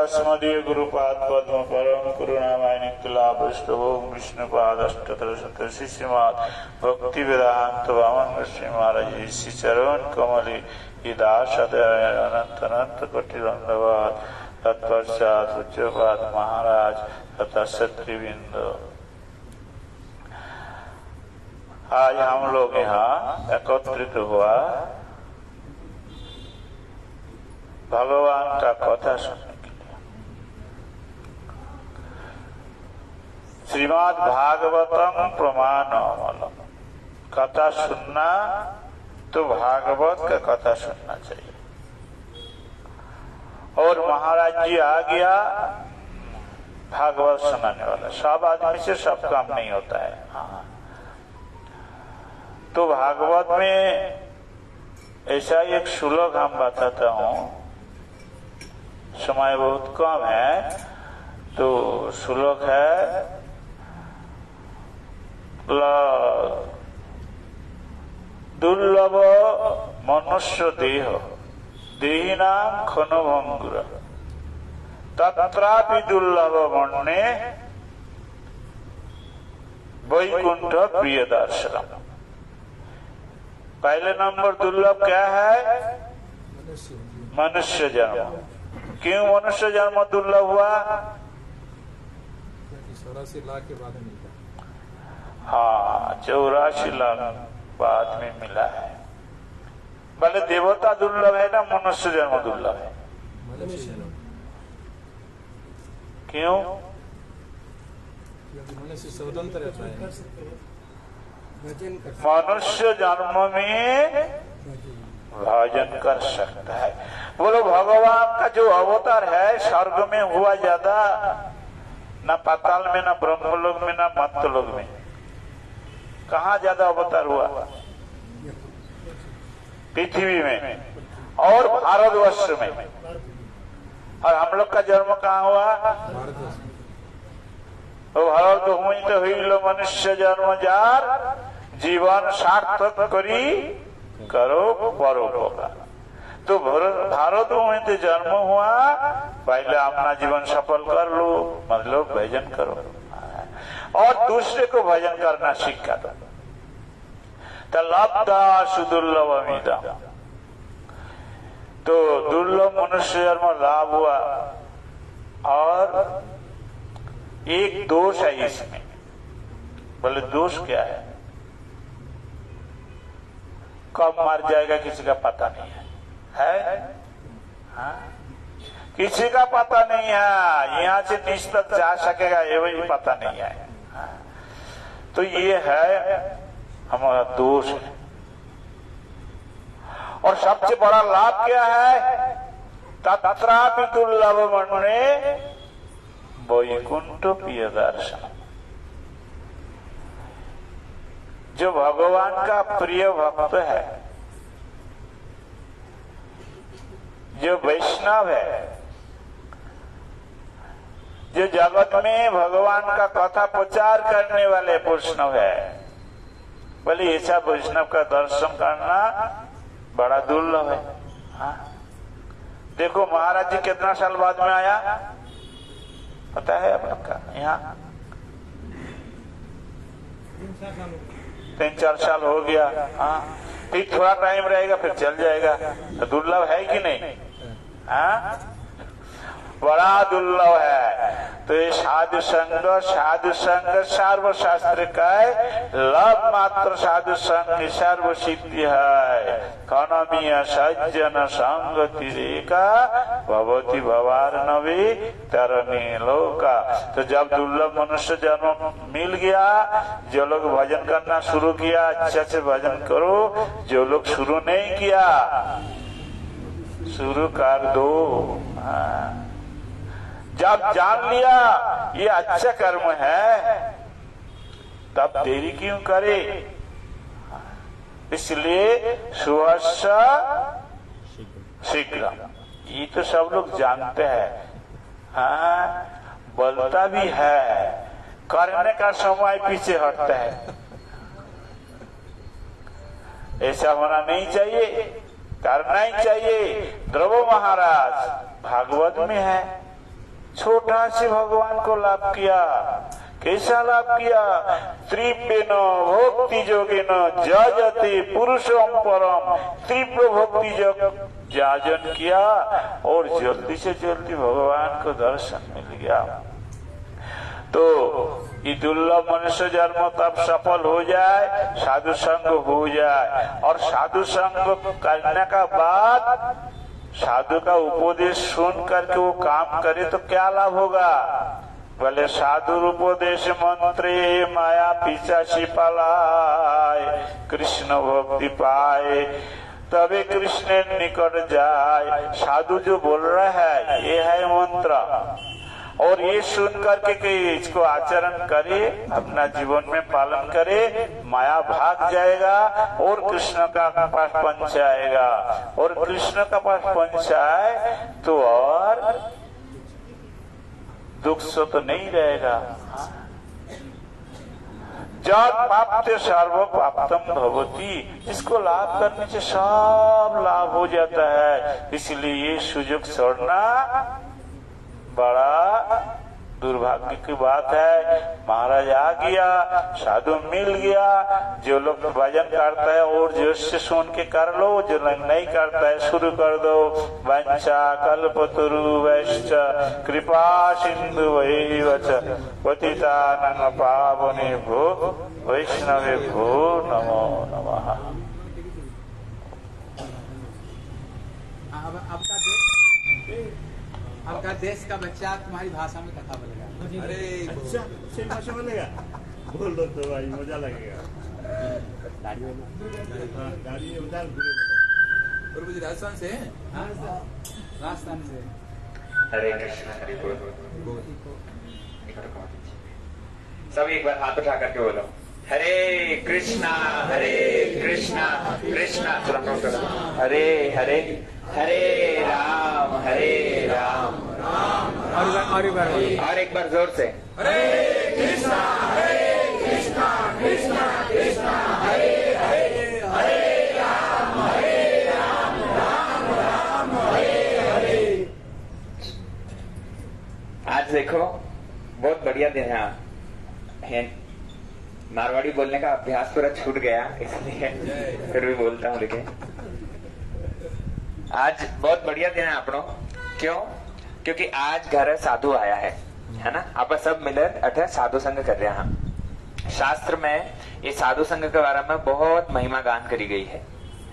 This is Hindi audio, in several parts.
अस्मदीय गुरुपाद पद्म परम करुणामय नित्यलाभ ओम विष्णुपादष्टोत्तर शत शिष्यमाद भक्ति वेदांत वामन श्री महाराज श्री चरण कमली दासद अनंत अनंत कोटि दंडवाद तत्पश्चात उच्चपाद महाराज तथा शत्रुबिंद। आज हम लोग यहाँ एकत्रित हुआ भगवान का कथा सुनने के लिए। श्रीमद् भागवतम प्रमाणम, कथा सुनना तो भागवत का कथा सुनना चाहिए। और महाराज जी आ गया भागवत सुनाने वाला। सब आदमी से सब काम नहीं होता है। हाँ, तो भागवत में ऐसा एक श्लोक हम बताता हूँ, समय बहुत कम है। तो श्लोक है दुर्लभ मनुष्य देह देहिनाम खनभंगुर तत्रापि दुर्लभ मन्ये वैकुंठ प्रिय दर्शनम। पहले नंबर दुर्लभ क्या है? मनुष्य जन्म। क्यों मनुष्य जन्म दुर्लभ हुआ? 84 लाख के बाद मिलता। हाँ, 84 लाख बाद में मिला है। भले देवता दुर्लभ है ना, मनुष्य जन्म दुर्लभ है। क्यों? मनुष्य स्वतंत्र रहता है। मनुष्य जन्म में भजन कर सकता है। बोलो, भगवान का जो अवतार है स्वर्ग में हुआ ज्यादा, न पाताल में, न ब्रह्मलोक में, न मर्त्यलोक में। कहाँ ज्यादा अवतार हुआ? पृथ्वी में और भारतवर्ष में। और हम लोग का जन्म कहाँ हुआ? तो भारत हुई तो हुई लो मनुष्य जन्म जार, जीवन सार्थक करी करो परोपकार। तो भारत में तो जन्म हुआ, पहले अपना जीवन सफल कर लो, मतलब भजन करो और दूसरे को भजन करना सीखा दो। तो लब्धा सुदुर्लभ। तो दुर्लभ मनुष्य जन्म लाभ हुआ। और एक दोष है इसमें। बोले दोष क्या है? कब मर जाएगा किसी का पता नहीं है। हाँ? किसी का पता नहीं है। यहाँ से नीच तक जा सकेगा ये भी पता नहीं है। हाँ? तो ये है हमारा दोष है। और सबसे बड़ा लाभ क्या है? तत्रापि दुर्लभ मन्ये वैकुंठ प्रिय दर्शन। जो भगवान का प्रिय भक्त है, जो वैष्णव है, जो जगत में भगवान का कथा प्रचार करने वाले वैष्णव है, बोले ऐसा वैष्णव का दर्शन करना बड़ा दुर्लभ है। हाँ? देखो महाराज जी कितना साल बाद में आया पता है आप लोग का? यहाँ 3-4 साल हो गया। हाँ, फिर थोड़ा टाइम रहेगा फिर चल जाएगा। तो दुर्लभ है कि नहीं? हाँ, बड़ा दुर्लभ है। तो ये साधु संग सर्वशास्त्र का लव मात्र साधु संग सर्व सिद्धि है। कौनमीय सज्जन संग तिरेका भवती भवार्णवी तरणी लोका। तो जब दुर्लभ मनुष्य जन्म मिल गया, जो लोग भजन करना शुरू किया, अच्छे से भजन करो। जो लोग शुरू नहीं किया, शुरू कर दो। हाँ, जब जान लिया ये अच्छा कर्म है, तब देरी क्यों करे? इसलिए सुहर्ष शीघ्र, ये तो सब लोग जानते हैं। हाँ, बोलता भी है, करने का समय पीछे हटता है। ऐसा होना नहीं चाहिए, करना ही चाहिए। ध्रुव महाराज भागवत में है, छोटा से भगवान को लाभ किया। कैसा लाभ किया? त्रिपेन भक्ति जोगेन जाजते पुरुषम परम, तीव्र भक्ति जग जाजन किया और जल्दी से जल्दी भगवान को दर्शन मिल गया। तो ये दुर्लभ मनुष्य जन्म तब सफल हो जाए, साधु संग हो जाए। और साधु संग करने का बाद साधु का उपदेश सुन करके वो काम करे तो क्या लाभ होगा? बोले साधु उपदेश मंत्रे माया पिशाची पलाए, कृष्ण भक्ति पाए तभी कृष्ण निकट जाए। साधु जो बोल रहा है ये है मंत्र, और ये सुन करके कि इसको आचरण करे, अपना जीवन में पालन करे, माया भाग जाएगा और कृष्ण का पास पहुंच जाएगा। और कृष्ण का पास पहुंच जाए तो और दुख से तो नहीं रहेगा। जब पाप्ते सर्व पाप्तम भवती, इसको लाभ करने से सब लाभ हो जाता है। इसलिए ये सुयोग छोड़ना बड़ा दुर्भाग्य की बात है। महाराज आ गया, साधु मिल गया, जो लोग भजन करता है और जोश से सुन के कर लो, जो लोग नहीं करता है शुरू कर दो। वंचा कल्पतरु वैश्च कृपा सिंधु वैवच पतितानां पावनेभ्यो वैष्णवेभ्यो नमो नमः। आपका देश का बच्चा तुम्हारी भाषा में कथा बोलेगा। अरे अच्छा, सही भाषा बोलेगा, बोल दो तो भाई मजा लगेगा। दाढ़ी वाला गाड़ी में उधर और मुझे राजस्थान से हैं? राजस्थान से। हरे कृष्ण हरे बोल। सब एक बार हाथ उठा करके बोलो, हरे कृष्णा कृष्णा हरे हरे हरे राम और एक बार जोर से हरे कृष्णा कृष्णा कृष्णा हरे हरे हरे राम राम राम हरे हरे। आज देखो बहुत बढ़िया दिन है। मारवाड़ी बोलने का अभ्यास पूरा छूट गया, इसलिए फिर भी बोलता हूँ। लेकिन आज बहुत बढ़िया दिन है आपनो। क्यों? क्योंकि आज घर साधु आया है ना। आप सब मिलकर अठे साधु संग कर रहे हैं। शास्त्र में ये साधु संग के बारे में बहुत महिमा गान करी गई है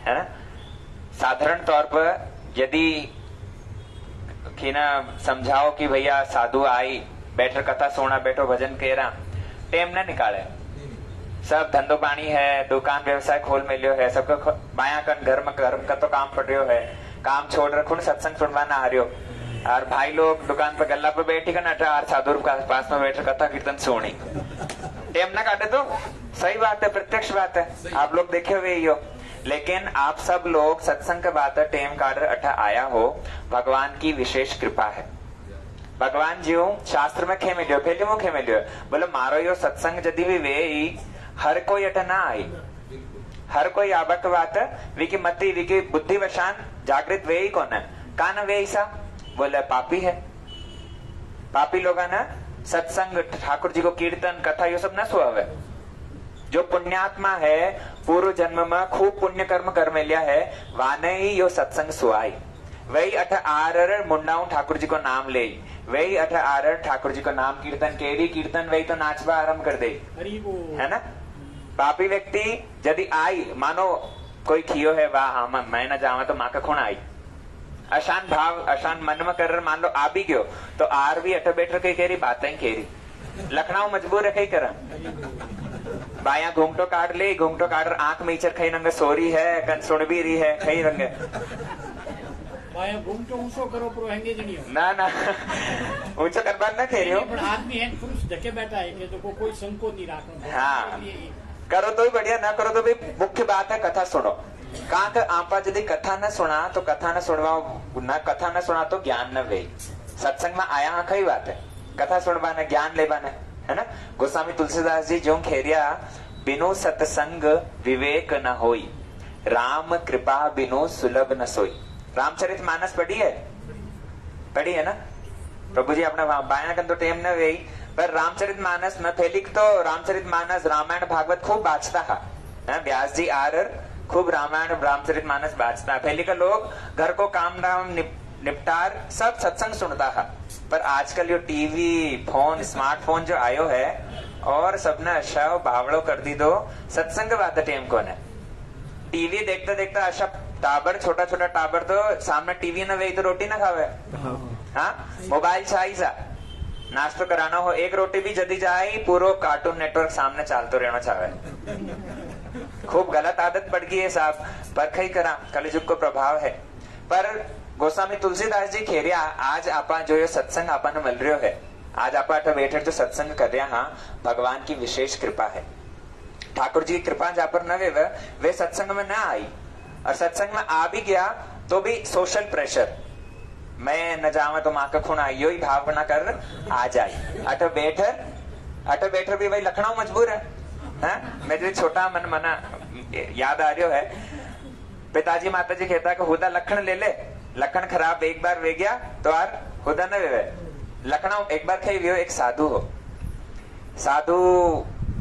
ना। साधारण तौर पर यदि कि ना समझाओ कि भैया साधु आई, बैठो कथा सोना, बैठो भजन केरा, टेम न निकाले। सब धंधो पानी है, दुकान व्यवसाय खोल मिलियो है, सबका बाया कन घर का तो काम पड़ रहा है, काम छोड़ रखो, सत्संग सुनवाना आ रही हो। और भाई लोग दुकान पे गल्ला पे बैठी कर अठार साधु के पास में बैठ कथा कीर्तन सोनी, टेम ना काटे तो सही बात है, प्रत्यक्ष बात है, आप लोग देखे हुए ही हो। लेकिन आप सब लोग सत्संग के बात टेम काट अठा आया हो, भगवान की विशेष कृपा है। भगवान जी शास्त्र में खे मिलियो, पहले वो खे मिलियो बोले मारो यो सत्संग यदि भी वे हर कोई अठ ना आई, हर कोई आवक बात विकी मती विकी बुद्धि वशान जागृत वे ही कौन है, कान वे सा बोले पापी है। पापी लोग ना सत्संग ठाकुर जी को कीर्तन कथा ये सब न सुहावे। जो पुण्यात्मा है, पूर्व जन्म में खूब पुण्य कर्म कर मिलिया है, वाने ही यो सत्संग सुहाई। वही अठ आर मुंडाऊ ठाकुर जी को नाम ले, वही अठ आर ठाकुर जी को नाम कीर्तन केरी कीर्तन वही तो नाचवा आरम्भ कर दे, है ना। पापी व्यक्ति यदि आई, मानो कोई खियो है वाह मैं न जावा तो माँ का खून आई, अशान भाव अशान मन में कर मान लो आ भी गयो तो आर भी अठ बैठ के केरी बातें केरी, लखनऊ मजबूर है कई कर बाया घूमटो काट ले, घूमटो काट आंख मीचर खई रंग सोरी है, कन सुन भी रही है खई रंग घूमटो ऊंचो करो प्रो हैंगे जणियो ना ना ऊंचो करबार न खेरियो पण आदमी है पुरुष ढके बैठा है कि तो कोई संकोच नहीं रखना। हाँ करो तो भी बढ़िया, ना करो तो भी मुख्य बात है कथा सुनो। कहा कि आपा यदि कथा न सुना तो कथा न सुनवा न कथा न सुना तो ज्ञान न वे। सत्संग में आया हाँ कई बात है, कथा सुनवा न ज्ञान लेवा न, है ना। गोस्वामी तुलसीदास जी जो खेरिया बिनु सत्संग विवेक न होई, राम कृपा बिनु सुलभ न सोई। रामचरित मानस पढ़ी है ना। प्रभु जी अपना बाया कन तो टेम न वेई पर रामचरित मानस न फैलिक तो रामचरित मानस रामायण भागवत खूब बाजता है। व्यास जी आरर खूब रामायण रामचरित मानस बाजता है। पहले का लोग घर को काम धाम निपटार सब सत्संग सुनता है, पर आजकल यो टीवी फोन स्मार्टफोन जो आयो है और सबने शव भावड़ो कर दी दो सत्संग बात टेम को ने टीवी देखते देखते आशा टाबर छोटा छोटा टाबर तो सामने टीवी न वे तो रोटी ना खावे। हाँ मोबाइल छाई सा नाश्तो कराना हो एक रोटी भी जदी जाए पूरा कार्टून नेटवर्क सामने चालतो रहना चाहे। खूब गलत आदत पड़ गई है साहब, पर कई करा कलिजुग को प्रभाव है। पर गोस्वामी तुलसीदास जी खेरिया आज आपा जो ये सत्संग आपा ने मिल रहा है, आज आपा बैठे जो सत्संग कर रहे हाँ भगवान की विशेष कृपा है। ठाकुर जी की कृपा जहाँ पर न वे सत्संग में न आई, और सत्संग में आ भी गया तो भी सोशल प्रेशर, मैं न जावा तो माँ का खून आइयो ही भावना कर आ जाए। अटो बैठर भी भाई लखनऊ मजबूर है। मैं जो छोटा मन मना याद आ रहा है, पिताजी माता जी कहता कि हुदा लखन ले ले, लखन खराब एक बार वे गया तो आर हुदा न वे। लखनऊ एक बार कही एक साधु हो, साधु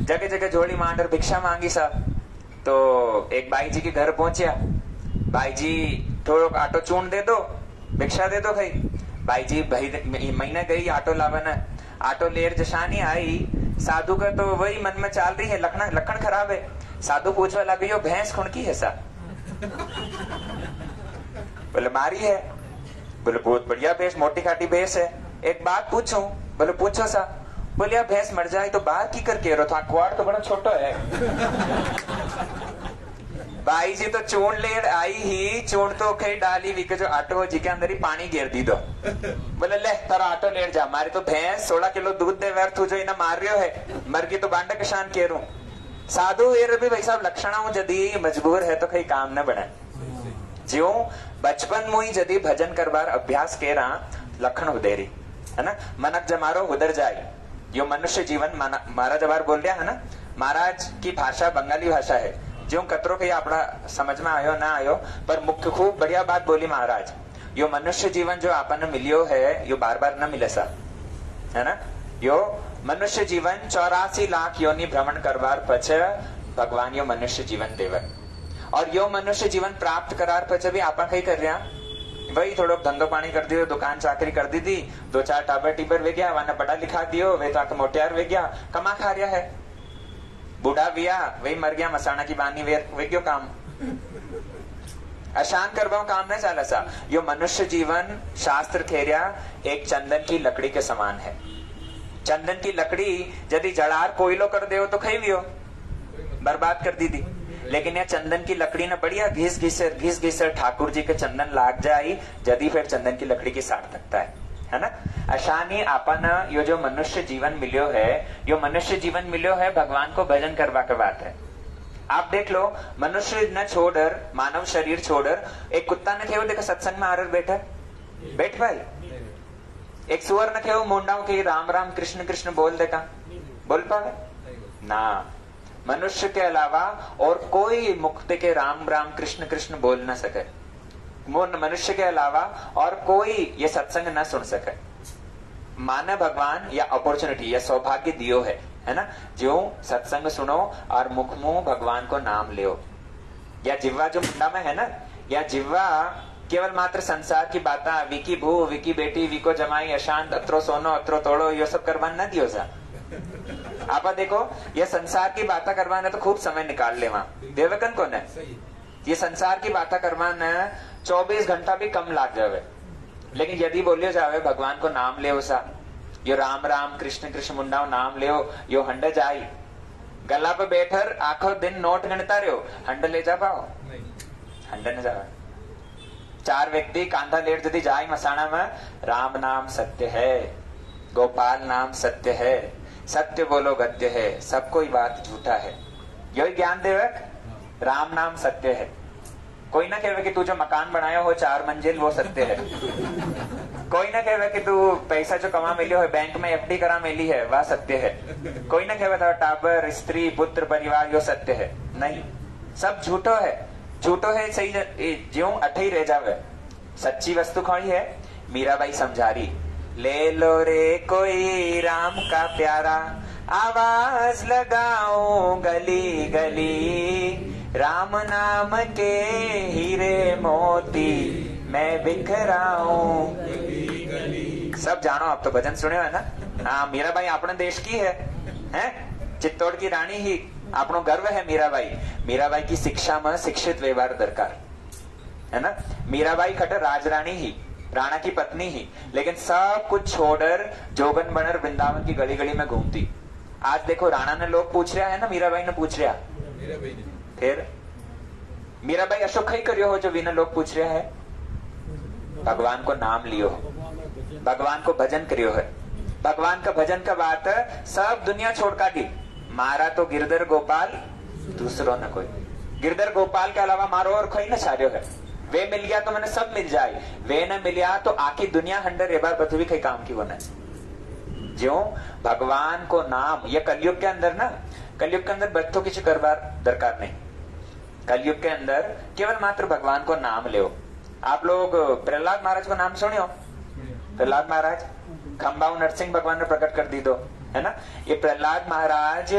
जगह जगह झोली मांडर भिक्षा मांगी साहब। तो एक बाई जी के घर पहुंचा, बाई जी थोड़ो आटो चून दे दो भिक्षा दे दो भाई। बाई जी भाई महीने गई आटो लावन, आटो लेर जशानी आई, साधु का तो वही मन में चाल रही है लखन खराब है। साधु पूछवा लगे यो भैंस कौन की है सा? बोले मारी है। बोले बहुत बढ़िया भैंस मोटी खाटी भैंस है, एक बात पूछूं? बोले पूछो सा। बोले भैंस मर जाए तो बाहर की करके रो था, क्वाड़ तो बड़ा छोटा है। बाई जी तो चून लेर आई ही, चून तो कहीं डाली वी के जो आटो जी के अंदर ही पानी गिर दी दो। बोले ले तारा आटो लेर जा, मारी तो भैंस 16 किलो दूध दे व्यर्थ तू जो इना मार रही है, मर गई तो बांडा किसान केरू। साधु एर भी भाई साहब लक्षणा हूं जदी मजबूर है तो कहीं काम न बने। ज्यो बचपन मुई जदी भजन करवार अभ्यास के रहा लखन उदेरी है ना, मनक जमारो उधर जाए। यो मनुष्य जीवन महाराज अबार बोल रहा है ना, महाराज की भाषा बंगाली भाषा है, जो कतरो के अपना समझ में आयो ना आयो, पर मुख्य खूब बढ़िया बात बोली महाराज। यो मनुष्य जीवन जो आपने मिलियो है यो बार बार न मिले सा, है ना। यो मनुष्य जीवन 84 लाख योनि भ्रमण करवार पछे भगवान यो मनुष्य जीवन देवे, और यो मनुष्य जीवन प्राप्त करार पछे भी आपा कई कर रहा वही थोड़ा धंधो पानी कर दियो, दुकान चाकरी कर दी थी, 2-4 टाबर टीबर वे गया, वहां पढ़ा लिखा दियो, वे तो मोटियार वे गया, कमा खा रहा है। बूढ़ा विया वही मर गया, मसाना की बानी वे क्यों काम आसान करवाओ काम नहीं चाला सा। यो मनुष्य जीवन शास्त्र खेरिया एक चंदन की लकड़ी के समान है। चंदन की लकड़ी यदि जड़ार कोयलो कर दे तो खाई भी हो बर्बाद कर दी थी, लेकिन यह चंदन की लकड़ी ने बढ़िया घिस घिसर ठाकुर जी के चंदन लाग जाई, यदि फिर चंदन की लकड़ी की सार्थकता है ना। अशानी आपन यो जो मनुष्य जीवन मिलियो है, यो मनुष्य जीवन मिलियो है भगवान को भजन करवा के बात है। आप देख लो मनुष्य न छोड़र मानव शरीर छोड़र एक कुत्ता ने खेव देखा सत्संग में आरर बैठ भाई, एक सुअर ने खेव मुंडाओं के राम राम कृष्ण कृष्ण बोल देखा, बोल पावे ना। मनुष्य के अलावा और कोई मुक्ति के राम राम कृष्ण कृष्ण बोल ना सके, मनुष्य के अलावा और कोई ये सत्संग न सुन सके। माने भगवान या अपॉर्चुनिटी या सौभाग्य दियो है ना, जो सत्संग सुनो और मुख मुंह भगवान को नाम लियो। या जिह्वा जो मुंडा में है ना, या जिह्वा केवल मात्र संसार की बाता विकी भू विकी बेटी विको जमाई अशांत अत्रो सोनो अत्रो तोड़ो ये सब करवान न दियो सा। आप देखो ये संसार की बातें करवाना तो खूब समय निकाल ले, वहां देवकन कौन है, ये संसार की बातें करवाना 24 घंटा भी कम लाग जावे, लेकिन यदि बोलियो जावे भगवान को नाम ले सा, यो राम राम कृष्ण कृष्ण मुंडाओ नाम ले यो हंड जाई, गला पे बैठर आखो दिन नोट गणता रहो, हंड ले जा पाओ हंड न जावे। 4 व्यक्ति कांधा लेट यदि जाए मसाना में, राम नाम सत्य है, गोपाल नाम सत्य है, सत्य बोलो गद्य है, सब कोई बात झूठा है, यही ज्ञान देवक राम नाम सत्य है। कोई ना कहे कि तू जो मकान बनाया हो 4 मंजिल वो सत्य है, कोई ना कहे कि तू पैसा जो कमा मिलियो है बैंक में FD करा मिली है वह सत्य है, कोई ना कहे टाबर स्त्री पुत्र परिवार यो सत्य है, नहीं सब झूठो है। झूठो है सही ज्यों अठे ही रह जावे। सच्ची वस्तु कौन है? मीराबाई समझारी, ले लो रे कोई राम का प्यारा, आवाज लगाओ गली गली, राम नाम के हीरे मोती मैं बिखराऊं। सब जानो, आप तो भजन सुने है ना। हाँ, मीराबाई अपने देश की है चित्तौड़ की रानी ही आपनो गर्व है मीराबाई। मीराबाई की शिक्षा में शिक्षित व्यवहार दरकार है ना। मीराबाई खटर राजरानी ही, राणा की पत्नी ही, लेकिन सब कुछ छोड़कर जोगन बनर वृंदावन की गली गली में घूमती। आज देखो राणा ने लोग पूछ रहा है ना, मीराबाई ने पूछ रहा, फिर मीराबाई अशोक ही करियो हो जो विना लोग पूछ रहा है। भगवान को नाम लियो, भगवान को भजन करियो है। भगवान का भजन का बात सब दुनिया छोड़ काटी। मारा तो गिरधर गोपाल दूसरों न कोई, गिरधर गोपाल के अलावा मारो और कोई न छाड़ियो है। वे मिल गया तो मैंने सब मिल जाए, वे न मिलिया तो आखी दुनिया हंडर एक बार पृथ्वी कई काम की बने। जो भगवान को नाम, ये कलयुग के अंदर ना, कलयुग के अंदर बच्चों की करवार दरकार नहीं। कलयुग के अंदर केवल मात्र भगवान को नाम ले। आप लोग प्रहलाद महाराज को नाम सुनियो? प्रहलाद महाराज खंबाऊ नरसिंह भगवान ने प्रकट कर दी दो, है ना। ये प्रहलाद महाराज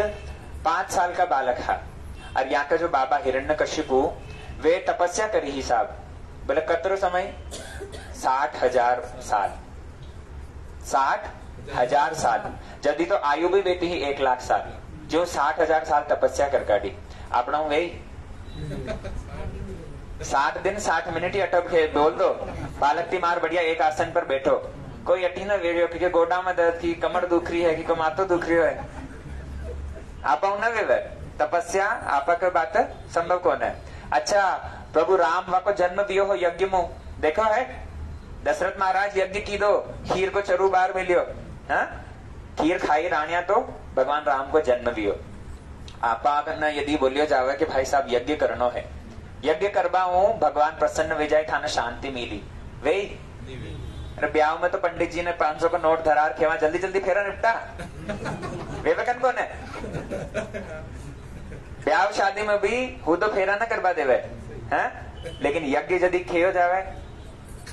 5 साल का बालक है, और यहाँ का जो बाबा हिरण्यकशिपु वे तपस्या करी ही साहब। बोले कतरो समय 60,000 साल, 60,000 साल। जदी तो आयु भी बेटी ही 1 लाख साल, जो 60,000 साल तपस्या कर काटी। अपना वही 60 दिन 60 मिनट ही अटक के बोल दो। बालक ती मार बढ़िया एक आसन पर बैठो, कोई अटी ना वेड़ियो कि गोडा में दर्द की, कमर दुख रही है कि माथो दुख रही है। आप न वेवे तपस्या आपा के बात संभव कौन है। अच्छा, प्रभु राम वा को जन्म दियो हो यज्ञ मुंह देखो है। दशरथ महाराज यज्ञ की दो, खीर को चरू बार मिलियो, हाँ खीर खाई रानिया तो भगवान राम को जन्म दियो। आपा न यदि बोलियो जावे कि भाई साहब यज्ञ करनो है, यज्ञ करवा हूं भगवान प्रसन्न हो जाए, थाने शांति मिली वे। अरे ब्याह में तो पंडित जी ने 500 का नोट धरा रखे, वहां जल्दी जल्दी फेरा निपटा। वेवकन कौन है? ब्याह शादी में भी हु तो फेरा ना करवा देवे हैं, लेकिन यज्ञ यदि खेयो जावे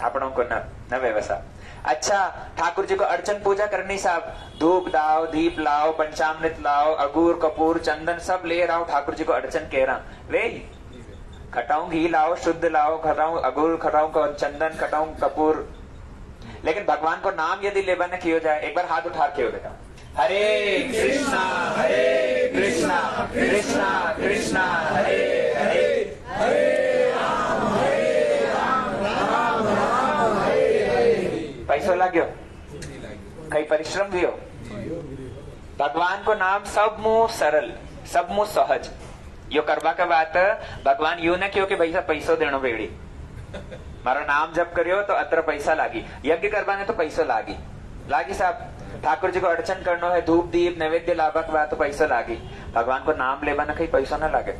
आपनों को न व्यवसा। अच्छा, ठाकुर जी को अर्चन पूजा करनी साहब, धूप दाओ, दीप लाओ, पंचामृत लाओ, अगूर कपूर चंदन सब ले रहा हूं, ठाकुर जी को अर्चन कह रहा वे। खटाऊं घी लाओ, शुद्ध लाओ, खटाऊं अगूर, खटाऊं चंदन, खटाऊं कपूर। लेकिन भगवान को नाम यदि लेबा न किया जाए, एक बार हाथ उठा के देखा, हरे कृष्णा कृष्णा कृष्णा हरे हरे, हरे राम राम राम हरे। पैसो लाग्यो, कई परिश्रम भी हो। भगवान को नाम सब मुंह सरल, सब मुंह सहज यो करवा का बात। भगवान यू न क्यों कि भाई साहब पैसो देनो बेड़ी, मारो नाम जप करियो तो अत्र पैसा लागी, यज्ञ करवाने तो पैसो लागी साहब। ठाकुर जी को अर्चन करनो है, धूप दीप नैवेद्य लाभक बात तो पैसा लागी। भगवान को नाम लेवा ना कहीं पैसा ना लागे,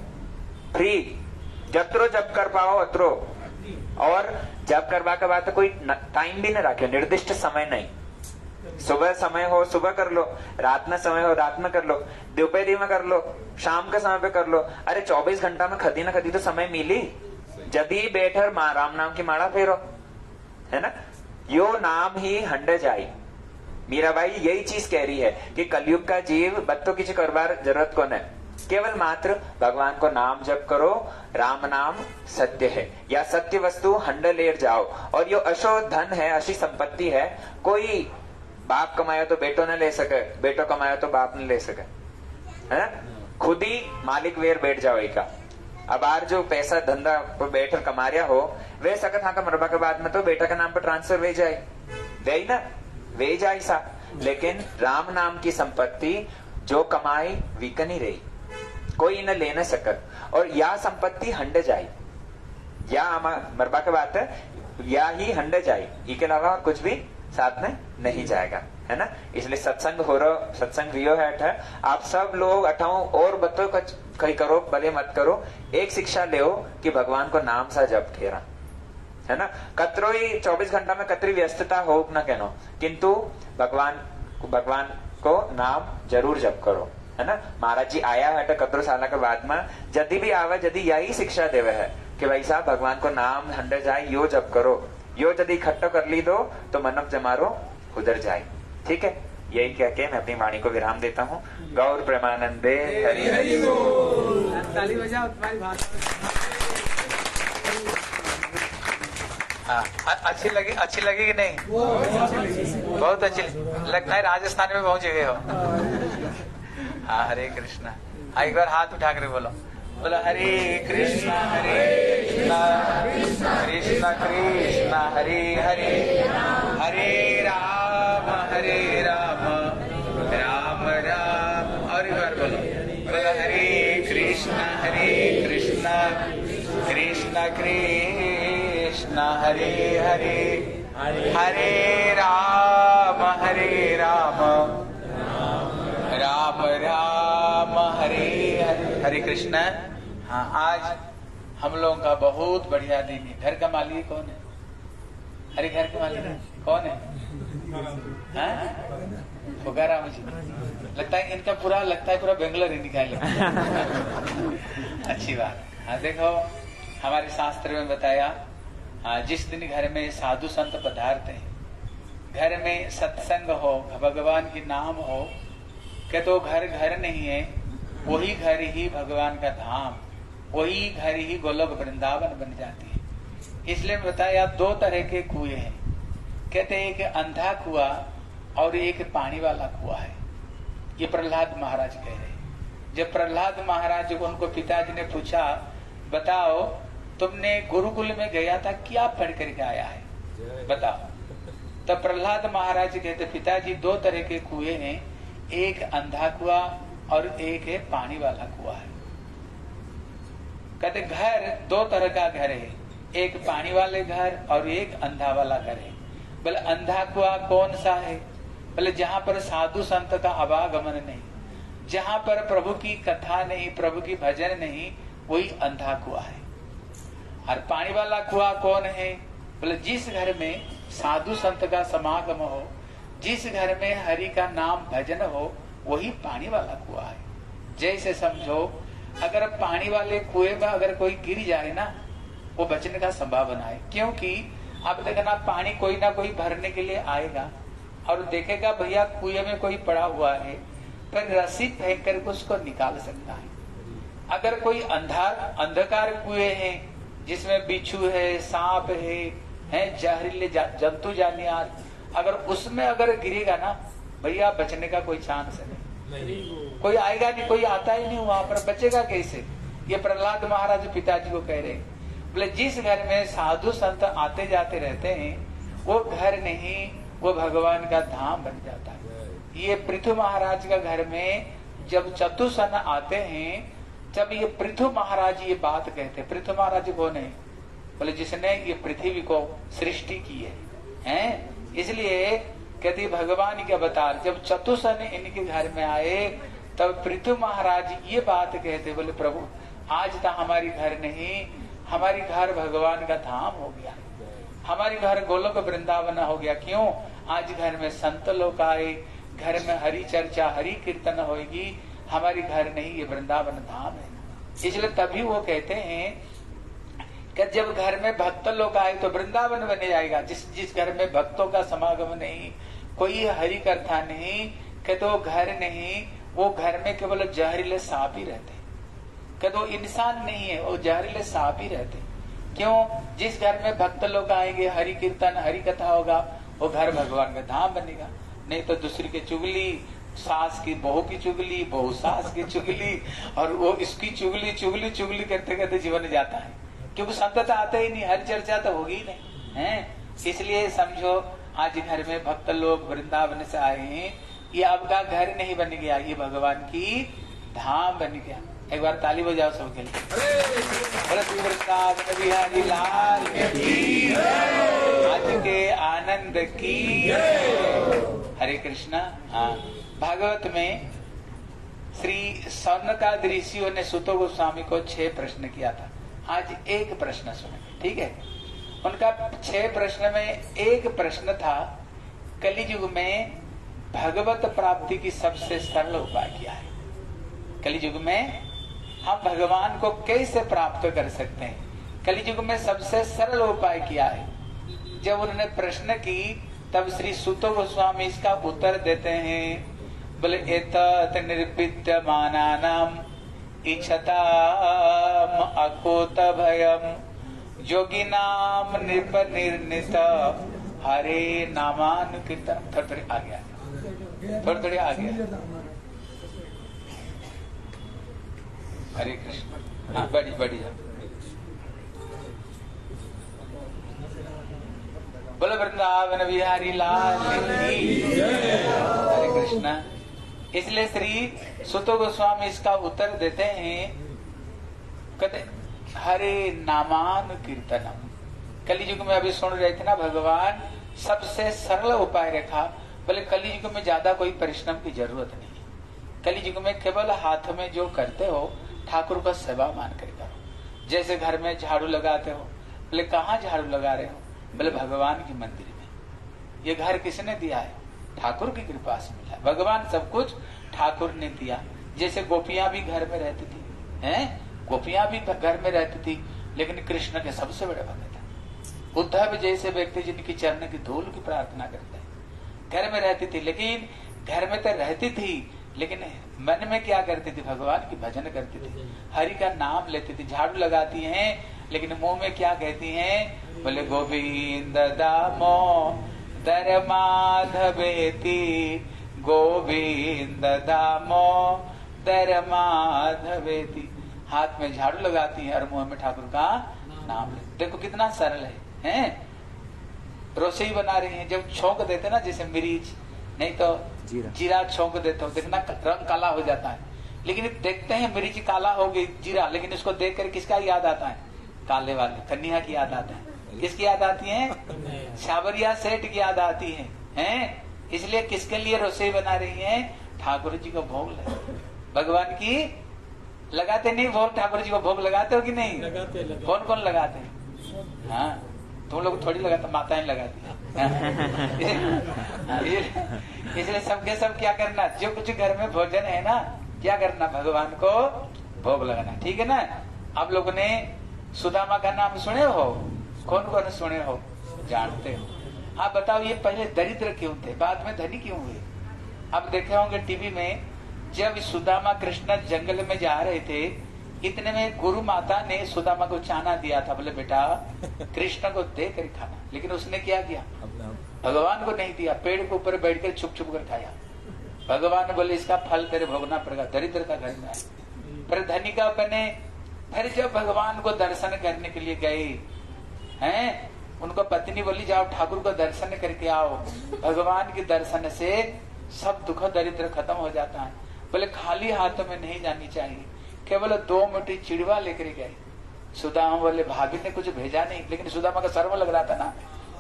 फ्री। जत्रो जप कर पाओ अत्रो, और जप करवा के बाद तो कोई टाइम भी न रखे, निर्दिष्ट समय नहीं। सुबह समय हो सुबह कर लो, रात में समय हो रात में कर लो, दोपहरी में कर लो, शाम के समय पे कर लो। अरे 24 घंटा में खदी ना खदी तो समय मिली, जदी बैठर राम नाम की माला फेरो, है ना। यो नाम ही हंड जाई। मीराबाई यही चीज कह रही है कि कलयुग का जीव बत्तों की करवार जरूरत को नहीं, केवल मात्र भगवान को नाम जप करो। राम नाम सत्य है, या सत्य वस्तु हंड लेर जाओ। और यो अशो धन है, अशी संपत्ति है, कोई बाप कमाया तो बेटो न ले सके, बेटो कमाया तो बाप न ले सके, है खुद ही मालिक वेर बैठ जाओ का। अब आर जो पैसा धंधा पर बैठकर कमा रहा हो, वे सकत हाँ का मरबा के बाद में तो बेटा के नाम पर ट्रांसफर वे जाए, वे ना वे जाए सा। लेकिन राम नाम की संपत्ति जो कमाई वीकन ही रही, कोई न ले न सकत। और या संपत्ति हंड जाए, या मरबा के बात है, या ही हंड जाए, इसके अलावा और कुछ भी साथ में नहीं जाएगा, है ना। इसलिए सत्संग हो रहा, सत्संग रियो है। आप सब लोग अठाओ और बतो कहीं करो भले मत करो, एक शिक्षा ले कि भगवान को नाम सा जप ठेरा, है ना। कतरो ही 24 घंटा में कतरी व्यस्तता हो न कहनो, किंतु भगवान को नाम जरूर जप करो, है ना। महाराज जी आया है तो कतरो साल के बाद में जदी भी आवे, जदी यही शिक्षा देवे है कि भाई साहब भगवान को नाम हंडे जाए, यो जप करो। यो जदी इकट्ठो कर ली दो तो मनव जमारो उधर जाए। ठीक है, यही कह के मैं अपनी वाणी को विराम देता हूँ। गौर प्रेमानंदे हरि हरि बोल। ताली बजाओ तुम्हारी भाषा में। हाँ, अच्छी लगी कि नहीं? बहुत अच्छी लगता है। राजस्थान में बहुत जगह हो। हाँ, हरे कृष्णा। एक बार हाथ उठा कर बोलो हरे कृष्णा कृष्णा कृष्णा हरे हरे, हरे राम राम राम। और एक बार बोलो हरे कृष्णा कृष्णा कृष्णा हरे हरे, हरे राम राम राम हरे हरे। हरे कृष्णा। हाँ, आज हम लोगों का बहुत बढ़िया दिन है। घर का मालिक कौन है? अरे घर के मालिक कौन है? फुगाराम जी। लगता है इनका पूरा बेंगलोर ही निकाल। अच्छी बात। हाँ, देखो हमारे शास्त्र में बताया, जिस दिन घर में साधु संत पदार्थ हैं, घर में सत्संग हो, भगवान की नाम हो, कि तो घर घर नहीं है, वही घर ही भगवान का धाम, वही घर ही गोलोक वृंदावन बन जाती है। इसलिए बताया दो तरह के कुएं हैं। कहते हैं एक अंधा कुआ और एक पानी वाला कुआ है। ये प्रहलाद महाराज कह रहे हैं। जब प्रहलाद महाराज को उनको पिताजी ने पूछा, बताओ तुमने गुरुकुल में गया था, क्या पढ़ करके आया है, बताओ। तब प्रहलाद महाराज कहते, पिताजी दो तरह के कुएं हैं, एक अंधा कुआ और एक है पानी वाला कुआ है। कहते घर दो तरह का घर है, एक पानी वाले घर और एक अंधा वाला घर है। बोले अंधा कुआ कौन सा है? बोले जहां पर साधु संत का आवागमन नहीं, जहां पर प्रभु की कथा नहीं, प्रभु की भजन नहीं, वही अंधा कुआ है। और पानी वाला कुआ कौन है? बोले जिस घर में साधु संत का समागम हो, जिस घर में हरि का नाम भजन हो, वही पानी वाला कुआ है। जैसे समझो अगर पानी वाले कुएं में अगर कोई गिर जाए ना, वो बचने का संभावना है। क्योंकि आप देखना पानी कोई ना कोई भरने के लिए आएगा और देखेगा भैया कुएं में कोई पड़ा हुआ है, फिर रस्सी फेंक कर उसको निकाल सकता है। अगर कोई अंधकार कुएं है जिसमें बिच्छू है, सांप है जहरीले जंतु जानियार, अगर उसमें अगर गिरेगा ना भैया बचने का कोई चांस नहीं। कोई आएगा नहीं, कोई आता ही नहीं, वहां पर बचेगा कैसे? ये प्रहलाद महाराज पिताजी को कह रहे। बोले जिस घर में साधु संत आते जाते रहते हैं, वो घर नहीं, वो भगवान का धाम बन जाता है। ये पृथु महाराज का घर में जब चतुसन आते हैं, जब ये पृथु महाराज ये बात कहते। पृथु महाराज कौन है? बोले जिसने ये पृथ्वी को सृष्टि की है। इसलिए कहती भगवान के अवतार जब चतुसन इनके घर में आए, तब पृथु महाराज ये बात कहते, बोले प्रभु आज तो हमारी घर नहीं, हमारी घर भगवान का धाम हो गया, हमारी घर गोलोक वृंदावन हो गया। क्यों? आज घर में संत लोग आए, घर में हरि चर्चा हरि कीर्तन होगी, हमारी घर नहीं, ये वृंदावन धाम है। इसलिए तभी वो कहते हैं कि जब घर में भक्त लोग आए तो वृंदावन बने जाएगा। जिस घर में भक्तों का समागम नहीं, कोई हरि कथा नहीं, कि तो घर नहीं, वो घर में केवल जहरीले सांप ही रहते, कि तो इंसान नहीं है, वो जहरीले सांप ही रहते। क्यों? जिस घर में भक्त लोग आएंगे, हरि कीर्तन हरि कथा होगा, वो घर भगवान का धाम बनेगा। नहीं तो दूसरी की चुगली, सास की बहू की चुगली, बहू सास की चुगली, और वो इसकी चुगली चुगली चुगली करते करते जीवन जाता है। क्योंकि संतता आते ही नहीं, हर चर्चा तो होगी ही नहीं है। इसलिए समझो आज घर में भक्त लोग वृंदावन से आए हैं, ये आपका घर नहीं बन गया, ये भगवान की धाम बन गया। एक बार ताली बजाओ सबके लिए। वृंदावन बिहारी लाल की, आज के आनंद की। हरे कृष्णा। हाँ, भागवत में श्री सौनकादि ऋषियों ने सुत गोस्वामी को 6 प्रश्न किया था। आज एक प्रश्न सुने, ठीक है? उनका 6 प्रश्न में एक प्रश्न था, कलियुग में भगवत प्राप्ति की सबसे सरल उपाय क्या है? कलियुग में हम भगवान को कैसे प्राप्त कर सकते हैं? कलियुग में सबसे सरल उपाय क्या है? जब उन्होंने प्रश्न की तब श्री सुतो गोस्वामी इसका उत्तर देते हैं, बोले एतत् निर्विद्यमानानाम इच्छताम अकोत भयम योगिनाम निर्नित हरे नामानुकीर्तन। थोड़ी आ गया, थोड़ी आ गया। हरे कृष्ण। हाँ, बढ़िया। बोलो वृंदावन बिहारी लाल की हरे कृष्ण। इसलिए श्री सुतो गोस्वामी इसका उत्तर देते हैं, कहते हरे नामान कीर्तनम। कलियुग में अभी सुन रहे थे ना, भगवान सबसे सरल उपाय रखा। बोले कलियुग में ज्यादा कोई परिश्रम की जरूरत नहीं है। कलियुग में केवल हाथ में जो करते हो ठाकुर का सेवा मान कर करो। जैसे घर में झाड़ू लगाते हो, बोले कहाँ झाड़ू लगा रहे हो? बोले भगवान की मंदिर में। ये घर किसने दिया है? ठाकुर की कृपा से मिला। भगवान सब कुछ ठाकुर ने दिया। जैसे गोपियां भी घर में रहती थी, हैं? गोपियां भी घर में रहती थी, लेकिन कृष्ण के सबसे बड़े भक्त थे। उद्धव जैसे व्यक्ति जिनकी चरण की धूल की प्रार्थना करते हैं, घर में रहती थी, लेकिन घर में तो रहती थी, लेकिन मन में क्या करती थी? भगवान की भजन करती थी, हरि का नाम लेती थी। झाड़ू लगाती हैं, लेकिन मुंह में क्या कहती हैं? बोले गोविंद दामोदर माधवेति, गोविंद दामोदर माधवेति। हाथ में झाड़ू लगाती है और मुंह में ठाकुर का नाम लेती। देखो कितना सरल है, हैं? रोसोई बना रही हैं, जब छोंक देते ना, जैसे मिर्च नहीं तो जीरा छोंक देते हो, देखना रंग काला हो जाता है। लेकिन देखते हैं मिर्च काला हो गई, जीरा, लेकिन इसको देख कर किसका याद आता है? काले वाले कन्हैया की याद आता है। किसकी याद आती है? सावरिया सेठ की याद आती है, हैं? इसलिए किसके लिए रसोई बना रही है? ठाकुर जी को भोग लगा। भगवान की लगाते नहीं भोग? ठाकुर जी को भोग लगाते हो कि नहीं? कौन कौन लगाते हैं? हाँ, तुम लोग थोड़ी लगाते, माताएं लगाती है। इसलिए सबके सब क्या करना, जो कुछ घर में भोजन है ना, क्या करना? भगवान को भोग लगाना। ठीक है ना? आप लोगों ने सुदामा का नाम सुने हो? कौन कौन सुने हो? जानते हो? आप बताओ, ये पहले दरिद्र क्यों थे, बाद में धनी क्यों हुए? आप देखे होंगे टीवी में, जब सुदामा कृष्ण जंगल में जा रहे थे, इतने में गुरु माता ने सुदामा को चाना दिया था। बोले बेटा कृष्ण को दे कर खाना, लेकिन उसने क्या किया? भगवान को नहीं दिया, पेड़ के ऊपर बैठ कर छुप छुप कर खाया। भगवान बोले इसका फल तेरे भोगना पड़ेगा, दरिद्र का घर में है। फिर धनी का बने। फिर जब भगवान को दर्शन करने के लिए गए हैं, उनको पत्नी बोली जाओ ठाकुर को दर्शन करके आओ। भगवान के दर्शन से सब दुख दरिद्र खत्म हो जाता है। बोले खाली हाथों में नहीं जानी चाहिए, केवल 2 मुट्ठी चिड़वा लेकर गए। सुदामा बोले भाभी ने कुछ भेजा नहीं, लेकिन सुदामा का सर्व लग रहा था ना,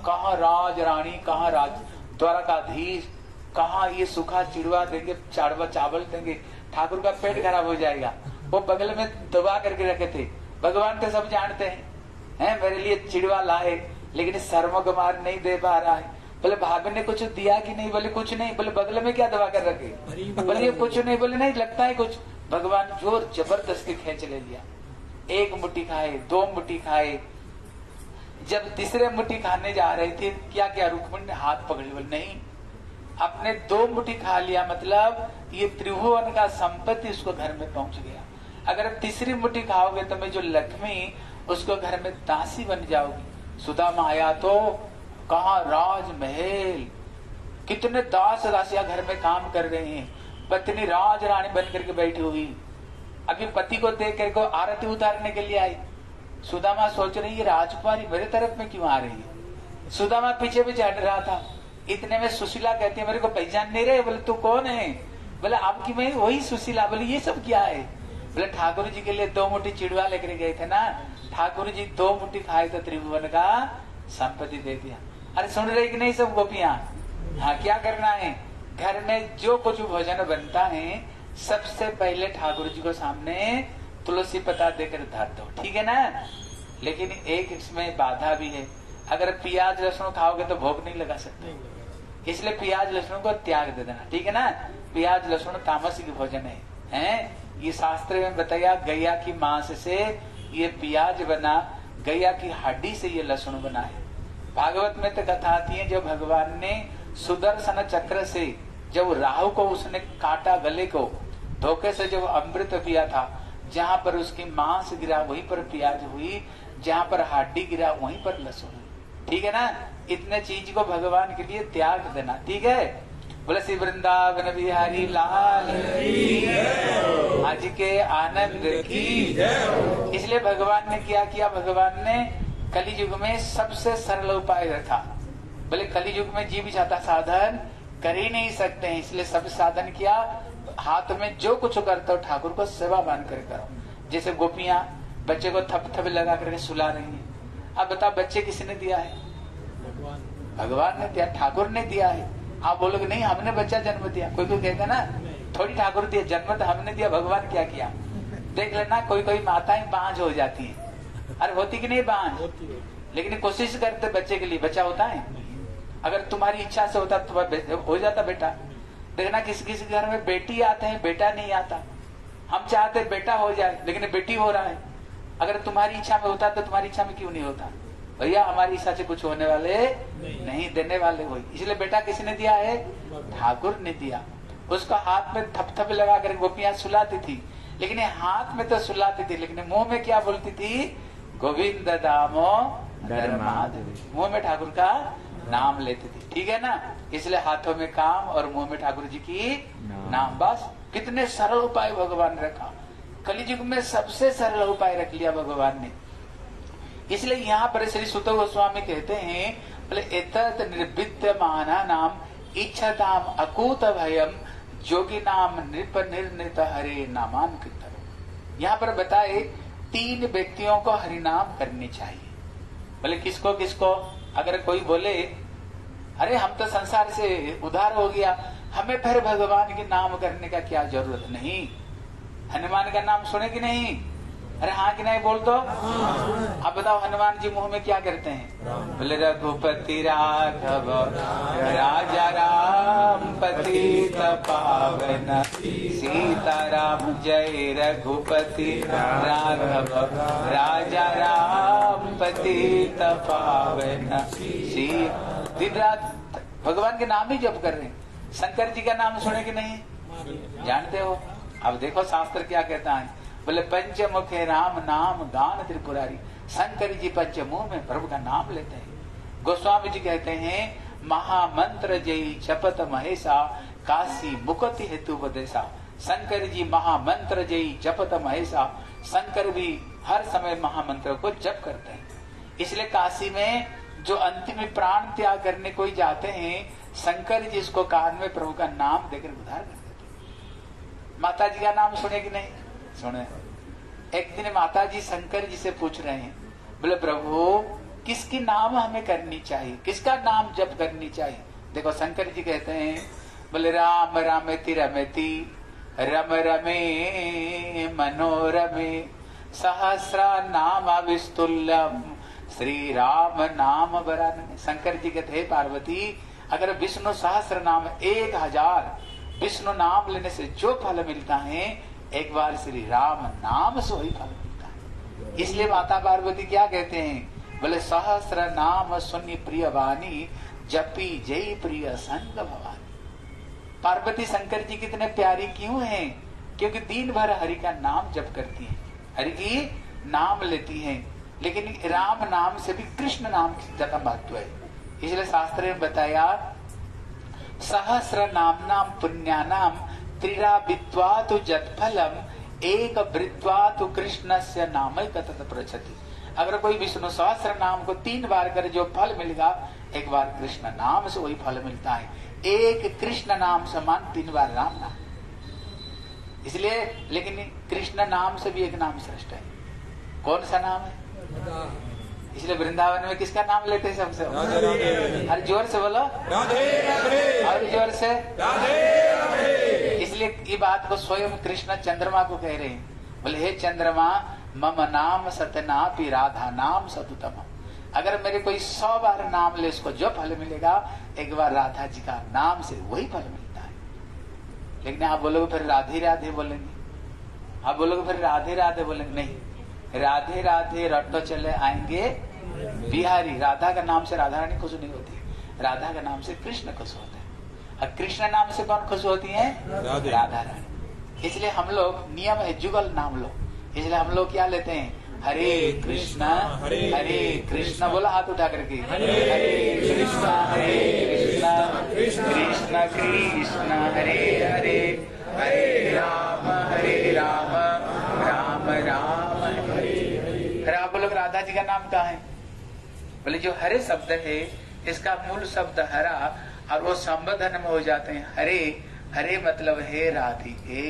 कहाँ राज रानी, कहाँ राज द्वारकाधीश, कहाँ ये सूखा चिड़वा देंगे, चावल देंगे, ठाकुर का पेट खराब हो जाएगा। वो बगल में दबा करके रखे थे। भगवान तो सब जानते हैं, मेरे लिए चिड़वा लाए, लेकिन सर्वकुमार नहीं दे पा रहा है। बोले भाभी ने कुछ दिया कि नहीं? बोले कुछ नहीं। बोले बगल में क्या दबा कर रखे? बोले कुछ नहीं। बोले नहीं, लगता है कुछ। भगवान जोर जबरदस्ती खींच ले लिया। 1 मुट्ठी खाए, 2 मुट्ठी खाए। जब तीसरे मुट्ठी खाने जा रहे थे, क्या क्या रुक्मिणी ने हाथ पकड़ लिया। नहीं, अपने 2 मुट्ठी खा लिया, मतलब ये त्रिभुवन का संपत्ति उसको घर में पहुंच गया। अगर तीसरी मुट्ठी खाओगे तो मैं जो लक्ष्मी, उसको घर में दासी बन जाओगी। सुदामा आया तो कहा राजमहल, कितने दास दासियां घर में काम कर रहे हैं, पत्नी राज रानी बन करके बैठी हुई। अभी पति को देख करके आरती उतारने के लिए आई। सुदामा सोच रही है राजकुमारी मेरे तरफ में क्यों आ रही है? सुदामा पीछे पीछे हट रहा था। इतने में सुशीला कहती है मेरे को पहचान नहीं रहे। बोले तू कौन है? बोले आपकी मैं वही सुशीला। बोले ये सब क्या है? बोले ठाकुर जी के लिए 2 मुट्ठी चिड़वा लेकर गए थे ना, ठाकुर जी 2 मुट्ठी खाए तो त्रिभुवन का संपत्ति दे दिया। अरे सुन रही कि नहीं सब गोपियां? हाँ, क्या करना है? घर में जो कुछ भोजन बनता है, सबसे पहले ठाकुर जी को सामने तुलसी पत्ता देकर धर दो, ठीक है ना? लेकिन एक इसमें बाधा भी है, अगर प्याज लहसुन खाओगे तो भोग नहीं लगा सकते, इसलिए प्याज लहसुन को त्याग दे देना, ठीक है ना? प्याज लहसुन तामसिक भोजन है। ये शास्त्र में बताया, गैया की मांस से ये प्याज बना, गैया की हड्डी से ये लहसुन बना है। भागवत में तो कथा आती है, जब भगवान ने सुदर्शन चक्र से जब राहु को उसने काटा, गले को धोखे से जब अमृत पिया था, जहाँ पर उसकी मांस गिरा वहीं पर प्याज हुई, जहाँ पर हड्डी गिरा वहीं पर लहसुन। ठीक है ना, इतने चीज को भगवान के लिए त्याग देना। ठीक है, बोले श्री वृंदावन बिहारी लाल आज के आनंद की। इसलिए भगवान ने क्या किया, भगवान ने कली युग में सबसे सरल उपाय रखा। बोले कली युग में जीव ज्यादा साधन कर ही नहीं सकते हैं, इसलिए सब साधन किया। हाथ में जो कुछ करते हो ठाकुर को सेवा बांध कर करो। जैसे गोपियां बच्चे को थप थप लगा करके सुला रही हैं। अब बताओ बच्चे किसने दिया है? भगवान ने दिया, ठाकुर ने दिया है। आप बोलोगे नहीं हमने बच्चा जन्म दिया, कोई कोई कहता ना थोड़ी ठाकुर दिया, जन्म तो हमने दिया, भगवान क्या किया। देख लेना कोई कोई माताएं बांझ हो जाती हैं। अरे होती कि नहीं बांझ, लेकिन कोशिश करते बच्चे के लिए, बच्चा होता है। अगर तुम्हारी इच्छा से होता तो हो जाता बेटा। देखना किसी किसी घर में बेटी आते हैं, बेटा नहीं आता। हम चाहते बेटा हो जाए लेकिन बेटी हो रहा है। अगर तुम्हारी इच्छा में होता तो तुम्हारी इच्छा में क्यों नहीं होता? भैया हमारी इच्छा से कुछ होने वाले नहीं देने वाले हो। इसलिए बेटा किसने दिया है? ठाकुर ने दिया। उसका हाथ में थप थप लगा कर गोपियां सुलाती थी, लेकिन हाथ में तो सुलाती थी, लेकिन मुंह में क्या बोलती थी? गोविंद दामोदर माधव। मुंह में ठाकुर का नाम लेती थी। ठीक है ना, इसलिए हाथों में काम और मुंह में ठाकुर जी की नाम। बस कितने सरल उपाय भगवान ने रखा। कलियुग में सबसे सरल उपाय रख लिया भगवान ने। इसलिए यहाँ पर श्री सुत गोस्वामी कहते हैं, बोले एतत् निर्विद्यमाना नाम इच्छताम अकूत भयम जोगी नाम नृप निर्णित हरे नामान कीर्तन। यहाँ पर बताए 3 व्यक्तियों को हरिनाम करनी चाहिए। बोले किसको किसको? अगर कोई बोले अरे हम तो संसार से उधार हो गया, हमें फिर भगवान के नाम करने का क्या जरूरत नहीं। हनुमान का नाम सुने कि नहीं? अरे हाँ कि नहीं बोल दो। अब बताओ हनुमान जी मुंह में क्या करते हैं? बोले रघुपति राघव राजा राम पतित पावन सीताराम जय रघुपति राघव राजा राम पतित पावन। दिन रात भगवान के नाम ही जप कर रहे हैं। शंकर जी का नाम सुने कि नहीं? जानते हो? अब देखो शास्त्र क्या कहता है। बोले पंचमुखे राम नाम गान त्रिपुरारी। शंकर जी पंचमुख में प्रभु का नाम लेते हैं। गोस्वामी जी कहते हैं महामंत्र जयी जपत महेशा काशी मुक्ति हेतु उपदेशा। शंकर जी महामंत्र जयी जपत महेशा। शंकर भी हर समय महामंत्र को जप करते हैं। इसलिए काशी में जो अंतिम प्राण त्याग करने कोई जाते हैं, शंकर जी इसको कान में प्रभु का नाम देकर उद्धार कर देते हैं। माता जी का नाम सुने कि नहीं? सुने। एक दिन माता जी शंकर जी से पूछ रहे हैं, बोले प्रभु किसकी नाम हमें करनी चाहिए, किसका नाम जप करनी चाहिए? देखो शंकर जी कहते हैं, बोले राम रामेति रमेति रम रमे मनोरमे सहस्रा नाम विस्तुल्यम श्री राम नाम वरानने। शंकर जी कहते हैं पार्वती अगर विष्णु सहस्र नाम 1000 विष्णु नाम लेने से जो फल मिलता है, एक बार श्री राम नाम से वही फल मिलता है। इसलिए माता पार्वती क्या कहते हैं? बोले सहस्र नाम सुनि प्रिय वाणी जपी जय प्रिय संग भवानी। पार्वती शंकर जी कितने प्यारी क्यों हैं? क्योंकि दिन भर हरि का नाम जप करती हैं, हरि की नाम लेती हैं। लेकिन राम नाम से भी कृष्ण नाम की ज्यादा महत्व है। इसलिए शास्त्र ने बताया सहस्र नाम नाम पुण्यानाम त्रिरा विद्वातु जतफलम एक वृद्वातु कृष्ण से नाम कथत प्रचति। अगर कोई विष्णु सहस्र नाम को 3 बार करे जो फल मिलेगा, एक बार कृष्ण नाम से वही फल मिलता है। एक कृष्ण नाम समान 3 बार राम नाम। इसलिए लेकिन कृष्ण नाम से भी एक नाम श्रेष्ठ है। कौन सा नाम है? इसलिए वृंदावन में किसका नाम लेते हैं सबसे? हर जोर से बोलो और जोर से। इसलिए ये बात को स्वयं कृष्ण चंद्रमा को कह रहे हैं। बोले हे चंद्रमा मम नाम सतनापि राधा नाम सतुतम। अगर मेरे कोई 100 बार नाम ले, उसको जो फल मिलेगा, एक बार राधा जी का नाम से वही फल मिलता है। लेकिन आप बोलोगे फिर राधे राधे बोलेंगे, आप बोलोगे फिर राधे राधे बोलेंगे। नहीं, राधे राधे रटो चले आएंगे बिहारी। राधा का नाम से राधा रानी खुश नहीं होती, राधा का नाम से कृष्ण खुश होते हैं। और कृष्ण नाम से कौन खुश होती है? राधा रानी। इसलिए हम लोग नियम है जुगल नाम लो, इसलिए हम लोग क्या लेते हैं? हरे कृष्णा हरे कृष्णा, बोला हाथ उठा करके, हरे कृष्णा कृष्ण कृष्ण हरे हरे, हरे राम राम राम हरे। फिर आप लोग राधा जी का नाम कहाँ है? बोले जो हरे शब्द है इसका मूल शब्द हरा, और वो संबोधन में हो जाते हैं हरे। हरे मतलब है राधे, हे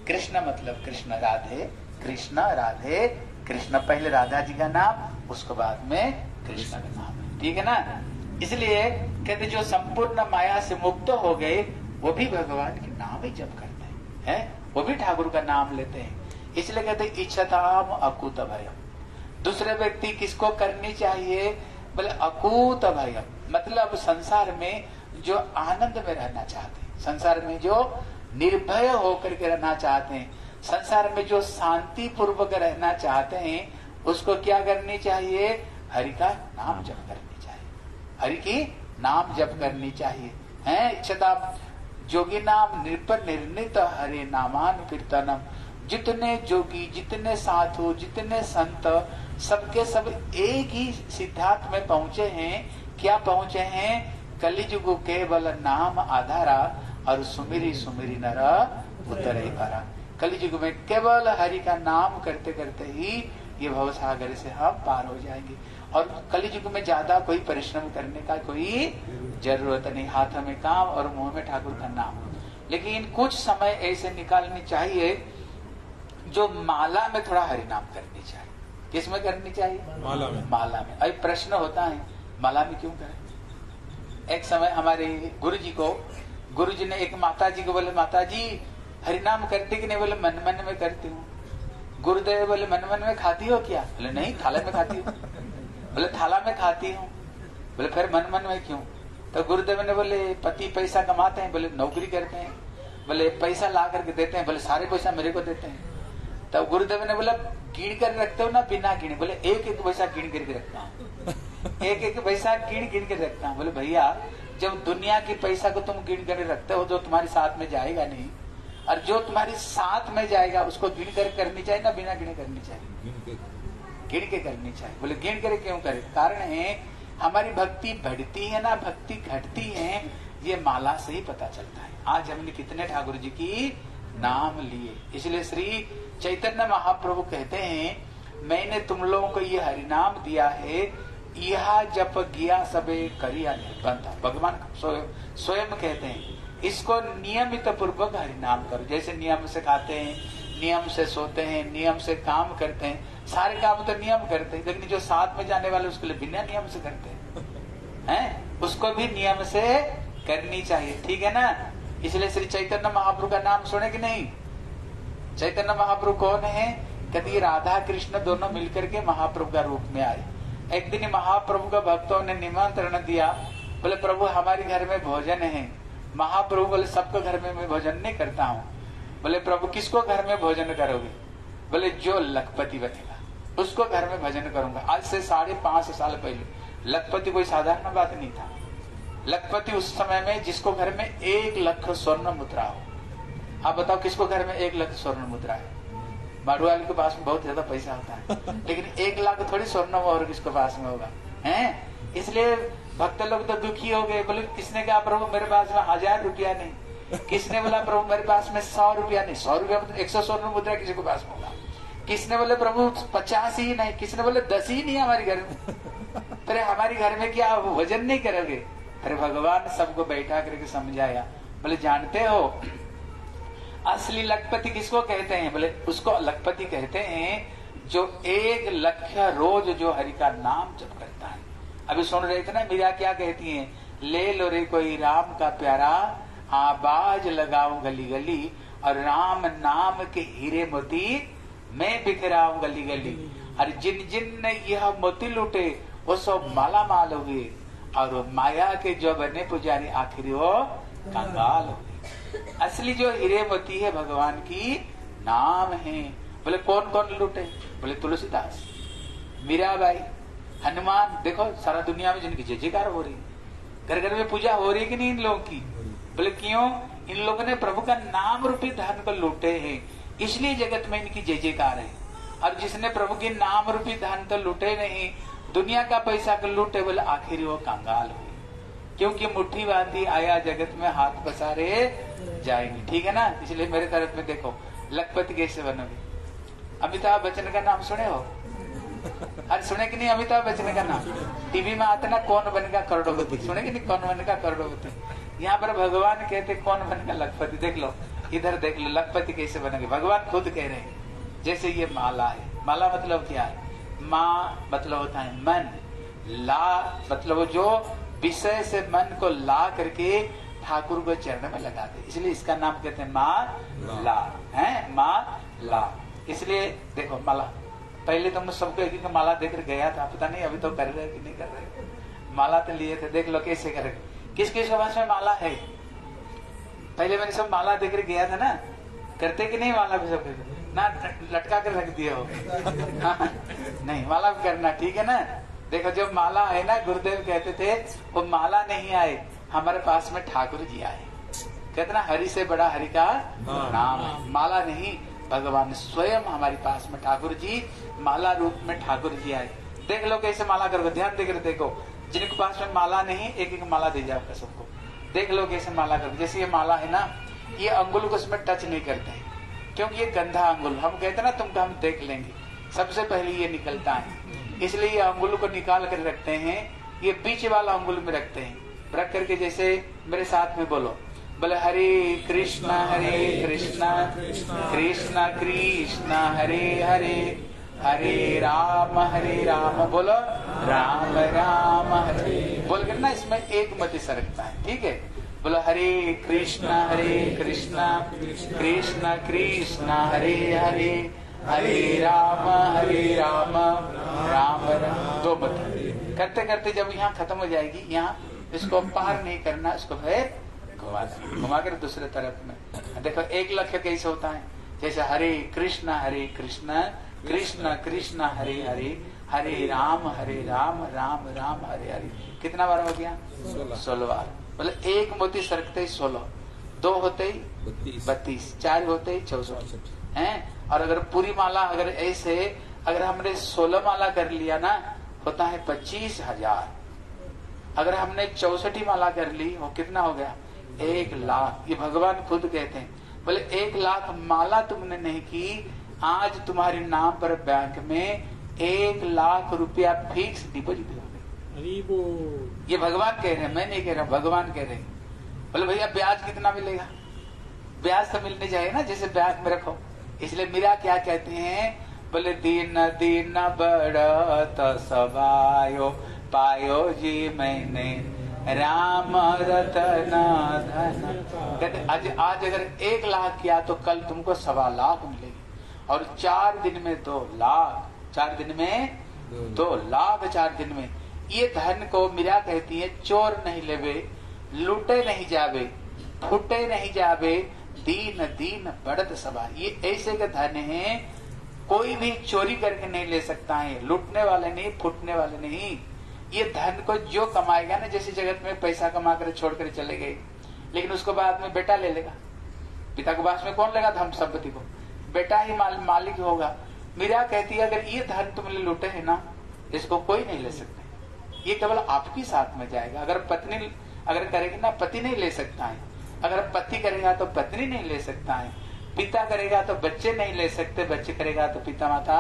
कृष्ण मतलब कृष्ण, राधे कृष्ण, राधे कृष्ण। पहले राधा जी का नाम, उसके बाद में कृष्ण का नाम, ठीक है ना? इसलिए कहते जो संपूर्ण माया से मुक्त हो गए वो भी भगवान के नाम ही जप करते हैं, वो भी ठाकुर का नाम लेते हैं। इसलिए कहते इच्छताम अकूत भयम। दूसरे व्यक्ति किसको करनी चाहिए? बोले अकूत भयम, मतलब संसार में जो आनंद में रहना चाहते हैं, संसार में जो निर्भय होकर के रहना चाहते हैं, संसार में जो शांति पूर्वक रहना चाहते हैं, उसको क्या करनी चाहिए? हरि का नाम जप करनी चाहिए, हरि की नाम जप करनी चाहिए। है इच्छता जोगी नाम निर्पर निर्णित हरे नामान कीर्तनम। जितने जोगी, जितने साधु, जितने संत, सबके सब एक ही सिद्धांत में पहुंचे हैं। क्या पहुंचे हैं? कलिजुग केवल नाम आधारा, और सुमिरी सुमिरी नर उतरे पारा। कलिजुग में केवल हरि का नाम करते करते ही ये भवसागर से हम पार हो जाएंगे। और कलिजुग में ज्यादा कोई परिश्रम करने का कोई जरूरत नहीं, हाथ में काम और मुंह में ठाकुर का नाम। लेकिन कुछ समय ऐसे निकालनी चाहिए जो माला में थोड़ा हरि नाम करनी चाहिए। किसमें करनी चाहिए? माला में। माला में। अभी प्रश्न होता है माला में क्यों करें? एक समय हमारे गुरु जी ने एक माता जी को बोले, माता जी हरिनाम करते कि नहीं? बोले मन मन में करती हूँ। गुरुदेव बोले मन मन में खाती हो क्या? बोले नहीं, थाला में खाती हूँ। बोले थाला में खाती हूँ। बोले फिर मन मन में क्यों? तो गुरुदेव ने बोले पति पैसा कमाते हैं, बोले नौकरी करते हैं, बोले पैसा ला करके देते हैं, बोले सारे पैसा मेरे को देते हैं। तब गुरुदेव ने बोला गिन कर रखते हो ना बिना गिने? बोले एक एक पैसा गिन करके रखता हूँ, एक एक पैसा गिन गिन कर रखता हूँ। बोले भैया जब दुनिया की पैसा को तुम गिन कर रखते हो जो तुम्हारे साथ में जाएगा नहीं, और जो तुम्हारे साथ में जाएगा उसको गिन कर करनी चाहिए ना बिना गिने करनी चाहिए? गिन के करनी चाहिए। बोले गिन कर क्यों करे? कारण है हमारी भक्ति बढ़ती है ना भक्ति घटती है, ये माला से ही पता चलता है। आज हमने कितने ठाकुर जी की नाम लिए। इसलिए श्री चैतन्य महाप्रभु कहते हैं मैंने तुम लोगों को ये हरिनाम दिया है, यह जप किया सबे करिया निर्बंध। भगवान स्वयं कहते हैं इसको नियमित पूर्वक हरिनाम करो। जैसे नियम से खाते हैं, नियम से सोते हैं, नियम से काम करते हैं, सारे काम तो नियम करते हैं, लेकिन जो साथ में जाने वाले उसके लिए बिना नियम से करते हैं, उसको भी नियम से करनी चाहिए, ठीक है ना? इसलिए श्री चैतन्य महाप्रभु का नाम सुने कि नहीं? चैतन्य महाप्रभु कौन है? कहते राधा कृष्ण दोनों मिलकर के महाप्रभु का रूप में आए। एक दिन महाप्रभु का भक्तों ने निमंत्रण दिया, बोले प्रभु हमारे घर में भोजन है। महाप्रभु बोले सबको घर में मैं भोजन नहीं करता हूँ। बोले प्रभु किसको घर में भोजन करोगे? बोले जो लखपति बनेगा उसको घर में भोजन करूंगा। आज से 5.5 साल पहले लखपति कोई साधारण बात नहीं था। लखपति उस समय में जिसको घर में 1 लाख स्वर्ण मुद्रा हो। आप बताओ किसको घर में 1 लाख स्वर्ण मुद्रा है? बाड़ू वाले के पास में बहुत ज्यादा पैसा होता है, लेकिन 1 लाख थोड़ी स्वर्ण और किसके पास में होगा है? इसलिए भक्त लोग तो दुखी हो गए। बोले किसने कहा प्रभु मेरे पास में 1000 रुपया नहीं? किसने बोला प्रभु मेरे पास में 100 रुपया नहीं? 100 रुपया मतलब 100 स्वर्ण मुद्रा किसी के पास होगा? किसने बोले प्रभु 50 ही नहीं? किसने बोले 10 ही नहीं हमारे घर में? अरे हमारे घर में क्या भोजन नहीं करोगे? अरे भगवान सबको बैठा करके समझाया। बोले जानते हो असली लखपति किसको कहते हैं? बोले उसको लखपति कहते हैं जो 1 लाख रोज जो हरि का नाम जप करता है। अभी सुन रहे थे ना मीरा क्या कहती हैं? ले लो रे कोई राम का प्यारा, आवाज लगाओ गली गली, और राम नाम के हीरे मोती मैं बिखराऊं गली गली। और जिन जिन ने यह मोती लूटे वो सब माला माल हुए, और माया के जो बने पुजारी आखिर वो कंगाल हो गए। असली जो हीरे मोती है भगवान की नाम है। बोले कौन कौन लूटे? बोले तुलसीदास, मीराबाई, हनुमान देखो, सारा दुनिया में जिनकी जय जयकार हो रही है, घर घर में पूजा हो रही है कि नहीं इन लोगों की? बोले क्यों? इन लोगों ने प्रभु का नाम रूपी धन को लूटे हैं, इसलिए जगत में इनकी जय जयकार है। और जिसने प्रभु के नाम रूपी धन तो लूटे नहीं, दुनिया का पैसा को लूटे, बोले आखिर वो कंगाल हुए, क्योंकि मुट्ठी बांधी आया जगत में, हाथ पसारे जाएंगे। ठीक है ना? इसलिए मेरे तरफ में देखो, लखपति कैसे बनोगे? अमिताभ बच्चन का नाम सुने हो? अरे सुने कि नहीं अमिताभ बच्चन का नाम? टीवी में आता ना, कौन बनेगा करोड़पति, सुने कि नहीं? कौन बनेगा करोड़पति। यहाँ पर भगवान कहते कौन बनेगा लखपति। देख लो, इधर देख लो, लखपति कैसे बनेंगे, भगवान खुद कह रहे हैं। जैसे ये माला है, माला मतलब क्या है? माँ मतलब होता है मन, ला मतलब जो विषय से मन को ला करके ठाकुर को चरण में लगाते, इसलिए इसका नाम कहते हैं माँ ला है, माँ ला। इसलिए देखो माला, पहले तो मैं सबको एक माला देकर गया था, पता नहीं अभी तो कर रहे कि नहीं कर रहे। माला तो लिए थे, देख लो कैसे करे, किस किस के पास में माला है। पहले मैंने सब माला देकर गया था ना, करते कि नहीं माला भी सब ना, लटका कर रख दिए हो नहीं, माला भी करना, ठीक है ना? देखो जो माला है ना, गुरुदेव कहते थे वो माला नहीं आए, हमारे पास में ठाकुर जी आए। कहते ना, हरि से बड़ा हरि का नाम है। माला नहीं, भगवान स्वयं हमारे पास में, ठाकुर जी माला रूप में ठाकुर जी आए। देख लो कैसे माला करोगे, ध्यान देकर देखो। जिनके पास में माला नहीं, एक एक माला दे जाओ सबको, देख लो कैसे माला करोगे। जैसे ये माला है ना, ये अंगुल को उसमें टच नहीं करते हैं, क्योंकि ये गंधा अंगुल, हम कहते हैं ना तुमको हम देख लेंगे, सबसे पहले ये निकलता है, इसलिए ये अंगुल को निकाल कर रखते हैं। ये बीच वाला अंगुल में रखते हैं, रख करके जैसे मेरे साथ में बोलो, बोले हरे कृष्णा कृष्णा कृष्णा हरे हरे, हरे राम बोलो, राम राम हरे बोल कर ना, इसमें एक मति सरकता है। ठीक है, बोलो हरे कृष्णा कृष्णा कृष्णा हरे हरे, हरे राम राम राम। दो मत करते करते जब यहाँ खत्म हो जाएगी, यहाँ इसको पार नहीं करना, इसको फिर घुमा कर दूसरे तरफ में। देखो एक लक्ष्य कैसे होता है, जैसे हरे कृष्णा कृष्णा कृष्णा हरे हरे, हरे राम राम राम हरे हरे। कितना बार हो गया? 16 बार। बोले एक मोती सरकते ही 16, 2 होते ही 32, 4 होते ही 64 हैं। और अगर पूरी माला अगर ऐसे अगर हमने 16 माला कर लिया ना, होता है 25,000। अगर हमने 64 माला कर ली, वो कितना हो गया? 1 लाख। ये भगवान खुद कहते हैं, बोले 1 लाख माला तुमने नहीं की, आज तुम्हारे नाम पर बैंक में 1 लाख रुपया फिक्स डिपोजिट हो गया। ये भगवान कह रहे हैं, मैं नहीं कह रहा, भगवान कह रहे हैं। बोले भैया ब्याज कितना मिलेगा? ब्याज तो मिलने चाहिए ना, जैसे बैंक में रखो। इसलिए मीरा क्या कहते हैं, बोले दिन दिन बढ़त सबायो, पायो जी मैंने राम रतन धन। कहते आज अगर 1 लाख किया तो कल तुमको 2.25 लाख मिलेगी, और 4 दिन में 2 लाख, 4 दिन में 2 लाख, 4 दिन में। ये धन को मीरा कहती है, चोर नहीं लेवे, लूटे नहीं जावे, फूटे नहीं जावे, दीन दीन बढ़त सभा। ये ऐसे का धन है, कोई भी चोरी करके नहीं ले सकता है, लूटने वाले नहीं, फूटने वाले नहीं। ये धन को जो कमाएगा ना, जैसे जगत में पैसा कमा कर छोड़ कर चले गए, लेकिन उसको बाद में बेटा ले लेगा। पिता के पास में कौन लेगा धन संपत्ति को? बेटा ही मालिक होगा। मीरा कहती है अगर ये धन तुमने लूटे है ना, इसको कोई नहीं ले सकता, ये केवल आपके साथ में जाएगा। अगर पत्नी अगर करेगी ना, पति नहीं ले सकता है। अगर पति करेगा तो पत्नी नहीं ले सकता है। पिता करेगा तो बच्चे नहीं ले सकते, बच्चे करेगा तो पिता माता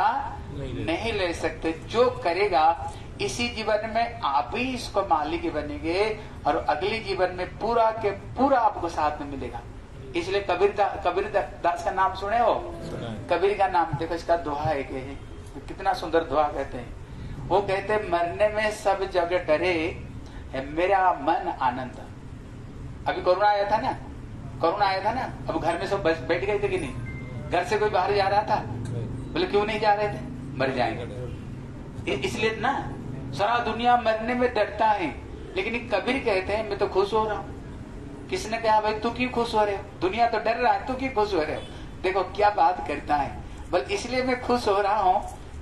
नहीं ले सकते। जो करेगा इसी जीवन में आप ही इसको मालिक बनेंगे, और अगले जीवन में पूरा के पूरा आपको साथ में मिलेगा। इसलिए कबीर दास का नाम सुने हो? कबीर का नाम देखो, इसका दोहा है, कितना सुंदर दोहा कहते हैं। वो कहते हैं, मरने में सब जग डरे है मेरा मन आनंद। अभी कोरोना आया था ना, अब घर में सब बैठ गए थे कि नहीं? घर से कोई बाहर जा रहा था? बोले क्यों नहीं जा रहे थे? मर जाएंगे। इसलिए ना सारा दुनिया मरने में डरता है, लेकिन कबीर कहते हैं मैं तो खुश हो रहा हूँ। किसने कहा भाई तू क्यों खुश हो रहे हो? दुनिया तो डर रहा है, तू क्यों खुश हो रहे हो? देखो क्या बात करता है। बल इसलिए मैं खुश हो रहा हूँ,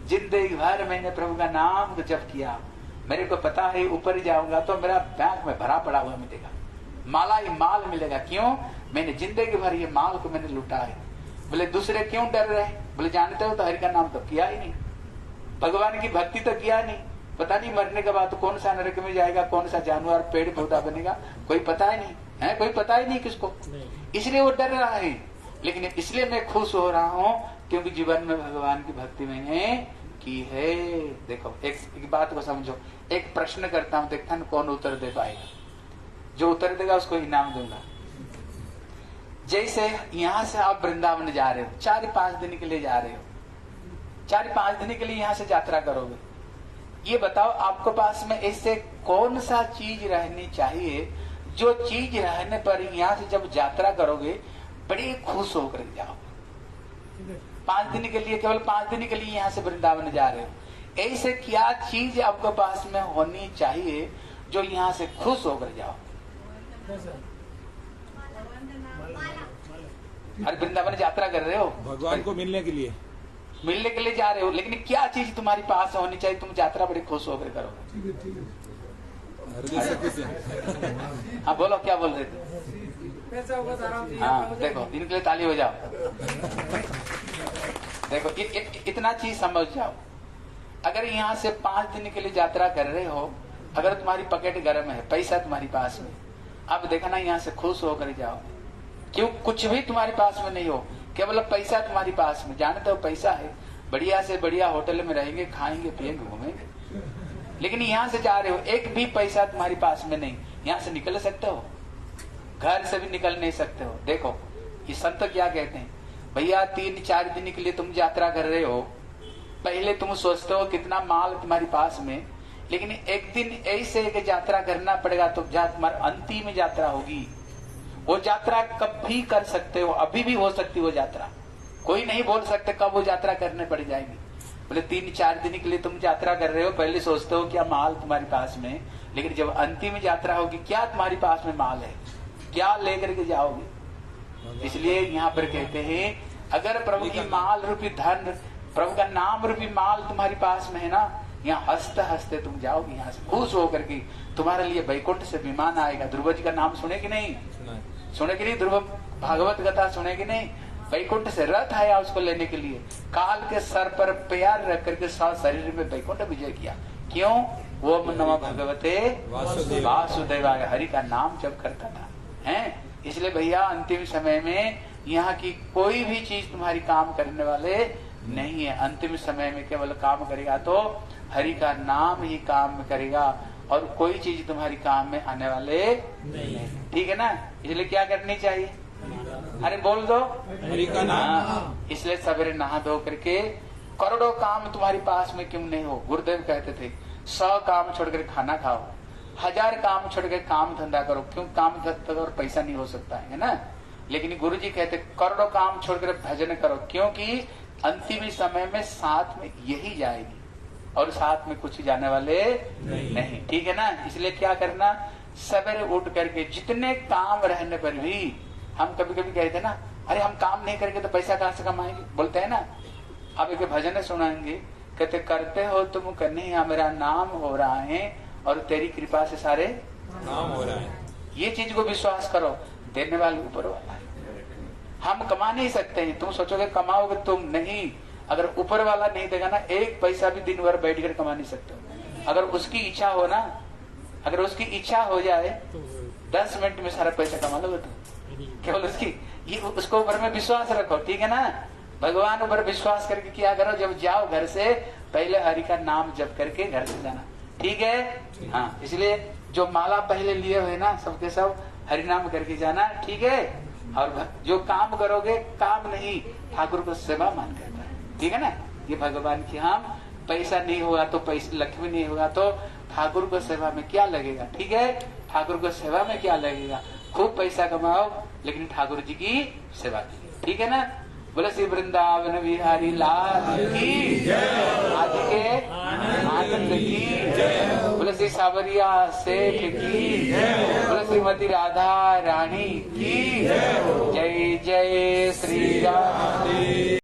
जिंदगी भर मैंने प्रभु का नाम तो जप किया, मेरे को पता है ऊपर जाऊंगा तो मेरा बैंक में भरा पड़ा हुआ मिलेगा, माला ही माल मिलेगा। क्यों? मैंने जिंदगी भर ये माल को मैंने लूटा है। बोले दूसरे क्यों डर रहे? बोले जानते हो तो हरि का नाम तो किया ही नहीं, भगवान की भक्ति तो किया नहीं, पता नहीं मरने के बाद तो कौन सा नरक में जाएगा, कौन सा जानवर पेड़ पौधा बनेगा, कोई पता ही नहीं है, कोई पता ही नहीं किसको, इसलिए वो डर रहा है। लेकिन इसलिए मैं खुश हो रहा हूँ क्योंकि जीवन में भगवान की भक्ति मैंने की है। देखो एक बात को समझो, एक प्रश्न करता हूँ, देखता हूँ कौन उत्तर दे पाएगा, जो उत्तर देगा उसको इनाम दूंगा। जैसे यहाँ से आप वृंदावन जा रहे हो, 4-5 दिन के लिए जा रहे हो, 4-5 दिन के लिए यहाँ से यात्रा करोगे, ये बताओ आपको पास में ऐसे कौन सा चीज रहनी चाहिए जो चीज रहने पर यहाँ से जब यात्रा करोगे बड़े खुश होकर जाओगे। 5 दिन के लिए, केवल 5 दिन के लिए यहाँ से वृंदावन जा रहे हो, ऐसे क्या चीज आपको पास में होनी चाहिए जो यहाँ से खुश होकर जाओ? अरे वृंदावन यात्रा कर रहे हो, भगवान को मिलने के लिए जा रहे हो, लेकिन क्या चीज तुम्हारी पास होनी चाहिए तुम यात्रा बड़ी खुश होकर करोगे? हाँ बोलो, क्या बोल रहे थे? हाँ देखो, इनके लिए ताली हो जाओ। देखो इतना चीज समझ जाओ, अगर यहाँ से 5 दिन के लिए यात्रा कर रहे हो, अगर तुम्हारी पॉकेट गर्म है, पैसा तुम्हारी पास में, अब देखना यहाँ से खुश होकर जाओ। क्यों? कुछ भी तुम्हारे पास में नहीं हो, केवल पैसा तुम्हारी पास में, जानते हो पैसा है, बढ़िया से बढ़िया होटल में रहेंगे, खाएंगे पिएंगे घूमेंगे, लेकिन यहाँ से जा रहे हो, एक भी पैसा तुम्हारी पास में नहीं, यहाँ से निकल सकते हो? घर से भी निकल नहीं सकते हो। देखो ये संत क्या कहते हैं, भैया 3-4 दिन के लिए तुम यात्रा कर रहे हो, पहले तुम सोचते हो कितना माल तुम्हारे पास में, लेकिन एक दिन ऐसे एक यात्रा करना पड़ेगा तो तुम्हारी अंतिम यात्रा होगी। वो यात्रा कब भी कर सकते हो, अभी भी हो सकती वो यात्रा, कोई नहीं बोल सकते कब वो यात्रा करने पड़ जाएगी। बोले 3-4 दिन के लिए तुम यात्रा कर रहे हो, पहले सोचते हो क्या माल तुम्हारे पास में, लेकिन जब अंतिम यात्रा होगी क्या तुम्हारे पास में माल है, क्या लेकर के जाओगे? इसलिए यहाँ पर कहते हैं अगर प्रभु की माल रूपी धन, प्रभु का नाम रूपी माल तुम्हारे पास में है ना, यहाँ हंसते हंसते तुम जाओगे, यहाँ से खुश होकर के तुम्हारे लिए वैकुंठ से विमान आएगा। ध्रुव जी का नाम सुने कि नहीं? सुने कि नहीं? ध्रुव भागवत कथा सुने कि नहीं? वैकुंठ से रथ आया उसको लेने के लिए, काल के सर पर पैर रख करके शरीर में वैकुंठ विजय किया। क्यों? वो नमः भगवते वासुदेवाय, हरि का नाम जब करता था है। इसलिए भैया अंतिम समय में यहाँ की कोई भी चीज तुम्हारी काम करने वाले नहीं है। अंतिम समय में केवल काम करेगा तो हरि का नाम ही काम करेगा, और कोई चीज तुम्हारी काम में आने वाले नहीं। ठीक है ना? इसलिए क्या करनी चाहिए? अरे बोल दो, हरि का नाम। इसलिए सवेरे नहा धो करके, करोड़ों काम तुम्हारे पास में क्यों नहीं हो, गुरुदेव कहते थे 100 काम छोड़कर खाना खाओ, 1000 काम छोड़कर काम धंधा करो। क्यों? काम धंधा और पैसा नहीं हो सकता है ना, लेकिन गुरु जी कहते करोड़ों काम छोड़कर भजन करो, क्योंकि अंतिम समय में साथ में यही जाएगी और साथ में कुछ जाने वाले नहीं। ठीक है ना? इसलिए क्या करना, सवेरे उठ करके जितने काम रहने पर भी, हम कभी कभी कहते ना अरे हम काम नहीं करके तो पैसा कहाँ से कमाएंगे, बोलते हैं ना। अब एक भजन सुनाएंगे, कहते करते हो तुम कन्हैया मेरा नाम हो रहा है और तेरी कृपा से सारे नाम हो रहा है। ये चीज को विश्वास करो, देने वाले ऊपर वाला है। हम कमा नहीं सकते हैं, तुम सोचोगे कमाओगे तुम, नहीं। अगर ऊपर वाला नहीं देगा ना, एक पैसा भी दिन भर बैठ कर कमा नहीं सकते। अगर उसकी इच्छा हो ना, अगर उसकी इच्छा हो जाए 10 मिनट में सारा पैसा कमा लोगे तुम, केवल उसको ऊपर में विश्वास रखो। ठीक है ना? भगवान ऊपर विश्वास करके क्या करो, जब जाओ घर से पहले हरि का नाम जप करके घर से जाना। ठीक है? हाँ, इसलिए जो माला पहले लिए हुए ना, सबके सब हरि नाम करके जाना। ठीक है? और जो काम करोगे, काम नहीं, ठाकुर को सेवा मान करता है। ठीक है ना? ये भगवान की, हम पैसा नहीं होगा तो पैसा, लक्ष्मी नहीं होगा तो ठाकुर को सेवा में क्या लगेगा। ठीक है? ठाकुर को सेवा में क्या लगेगा, खूब पैसा कमाओ लेकिन ठाकुर जी की सेवा कीजिए। ठीक है ना? बोले श्री वृंदावन बिहारी लाल की जय, आज के आनंद की जय, बोले श्री सावरिया सेठ की जय, बोले श्रीमती राधा रानी की जय। जय जय श्री राधे।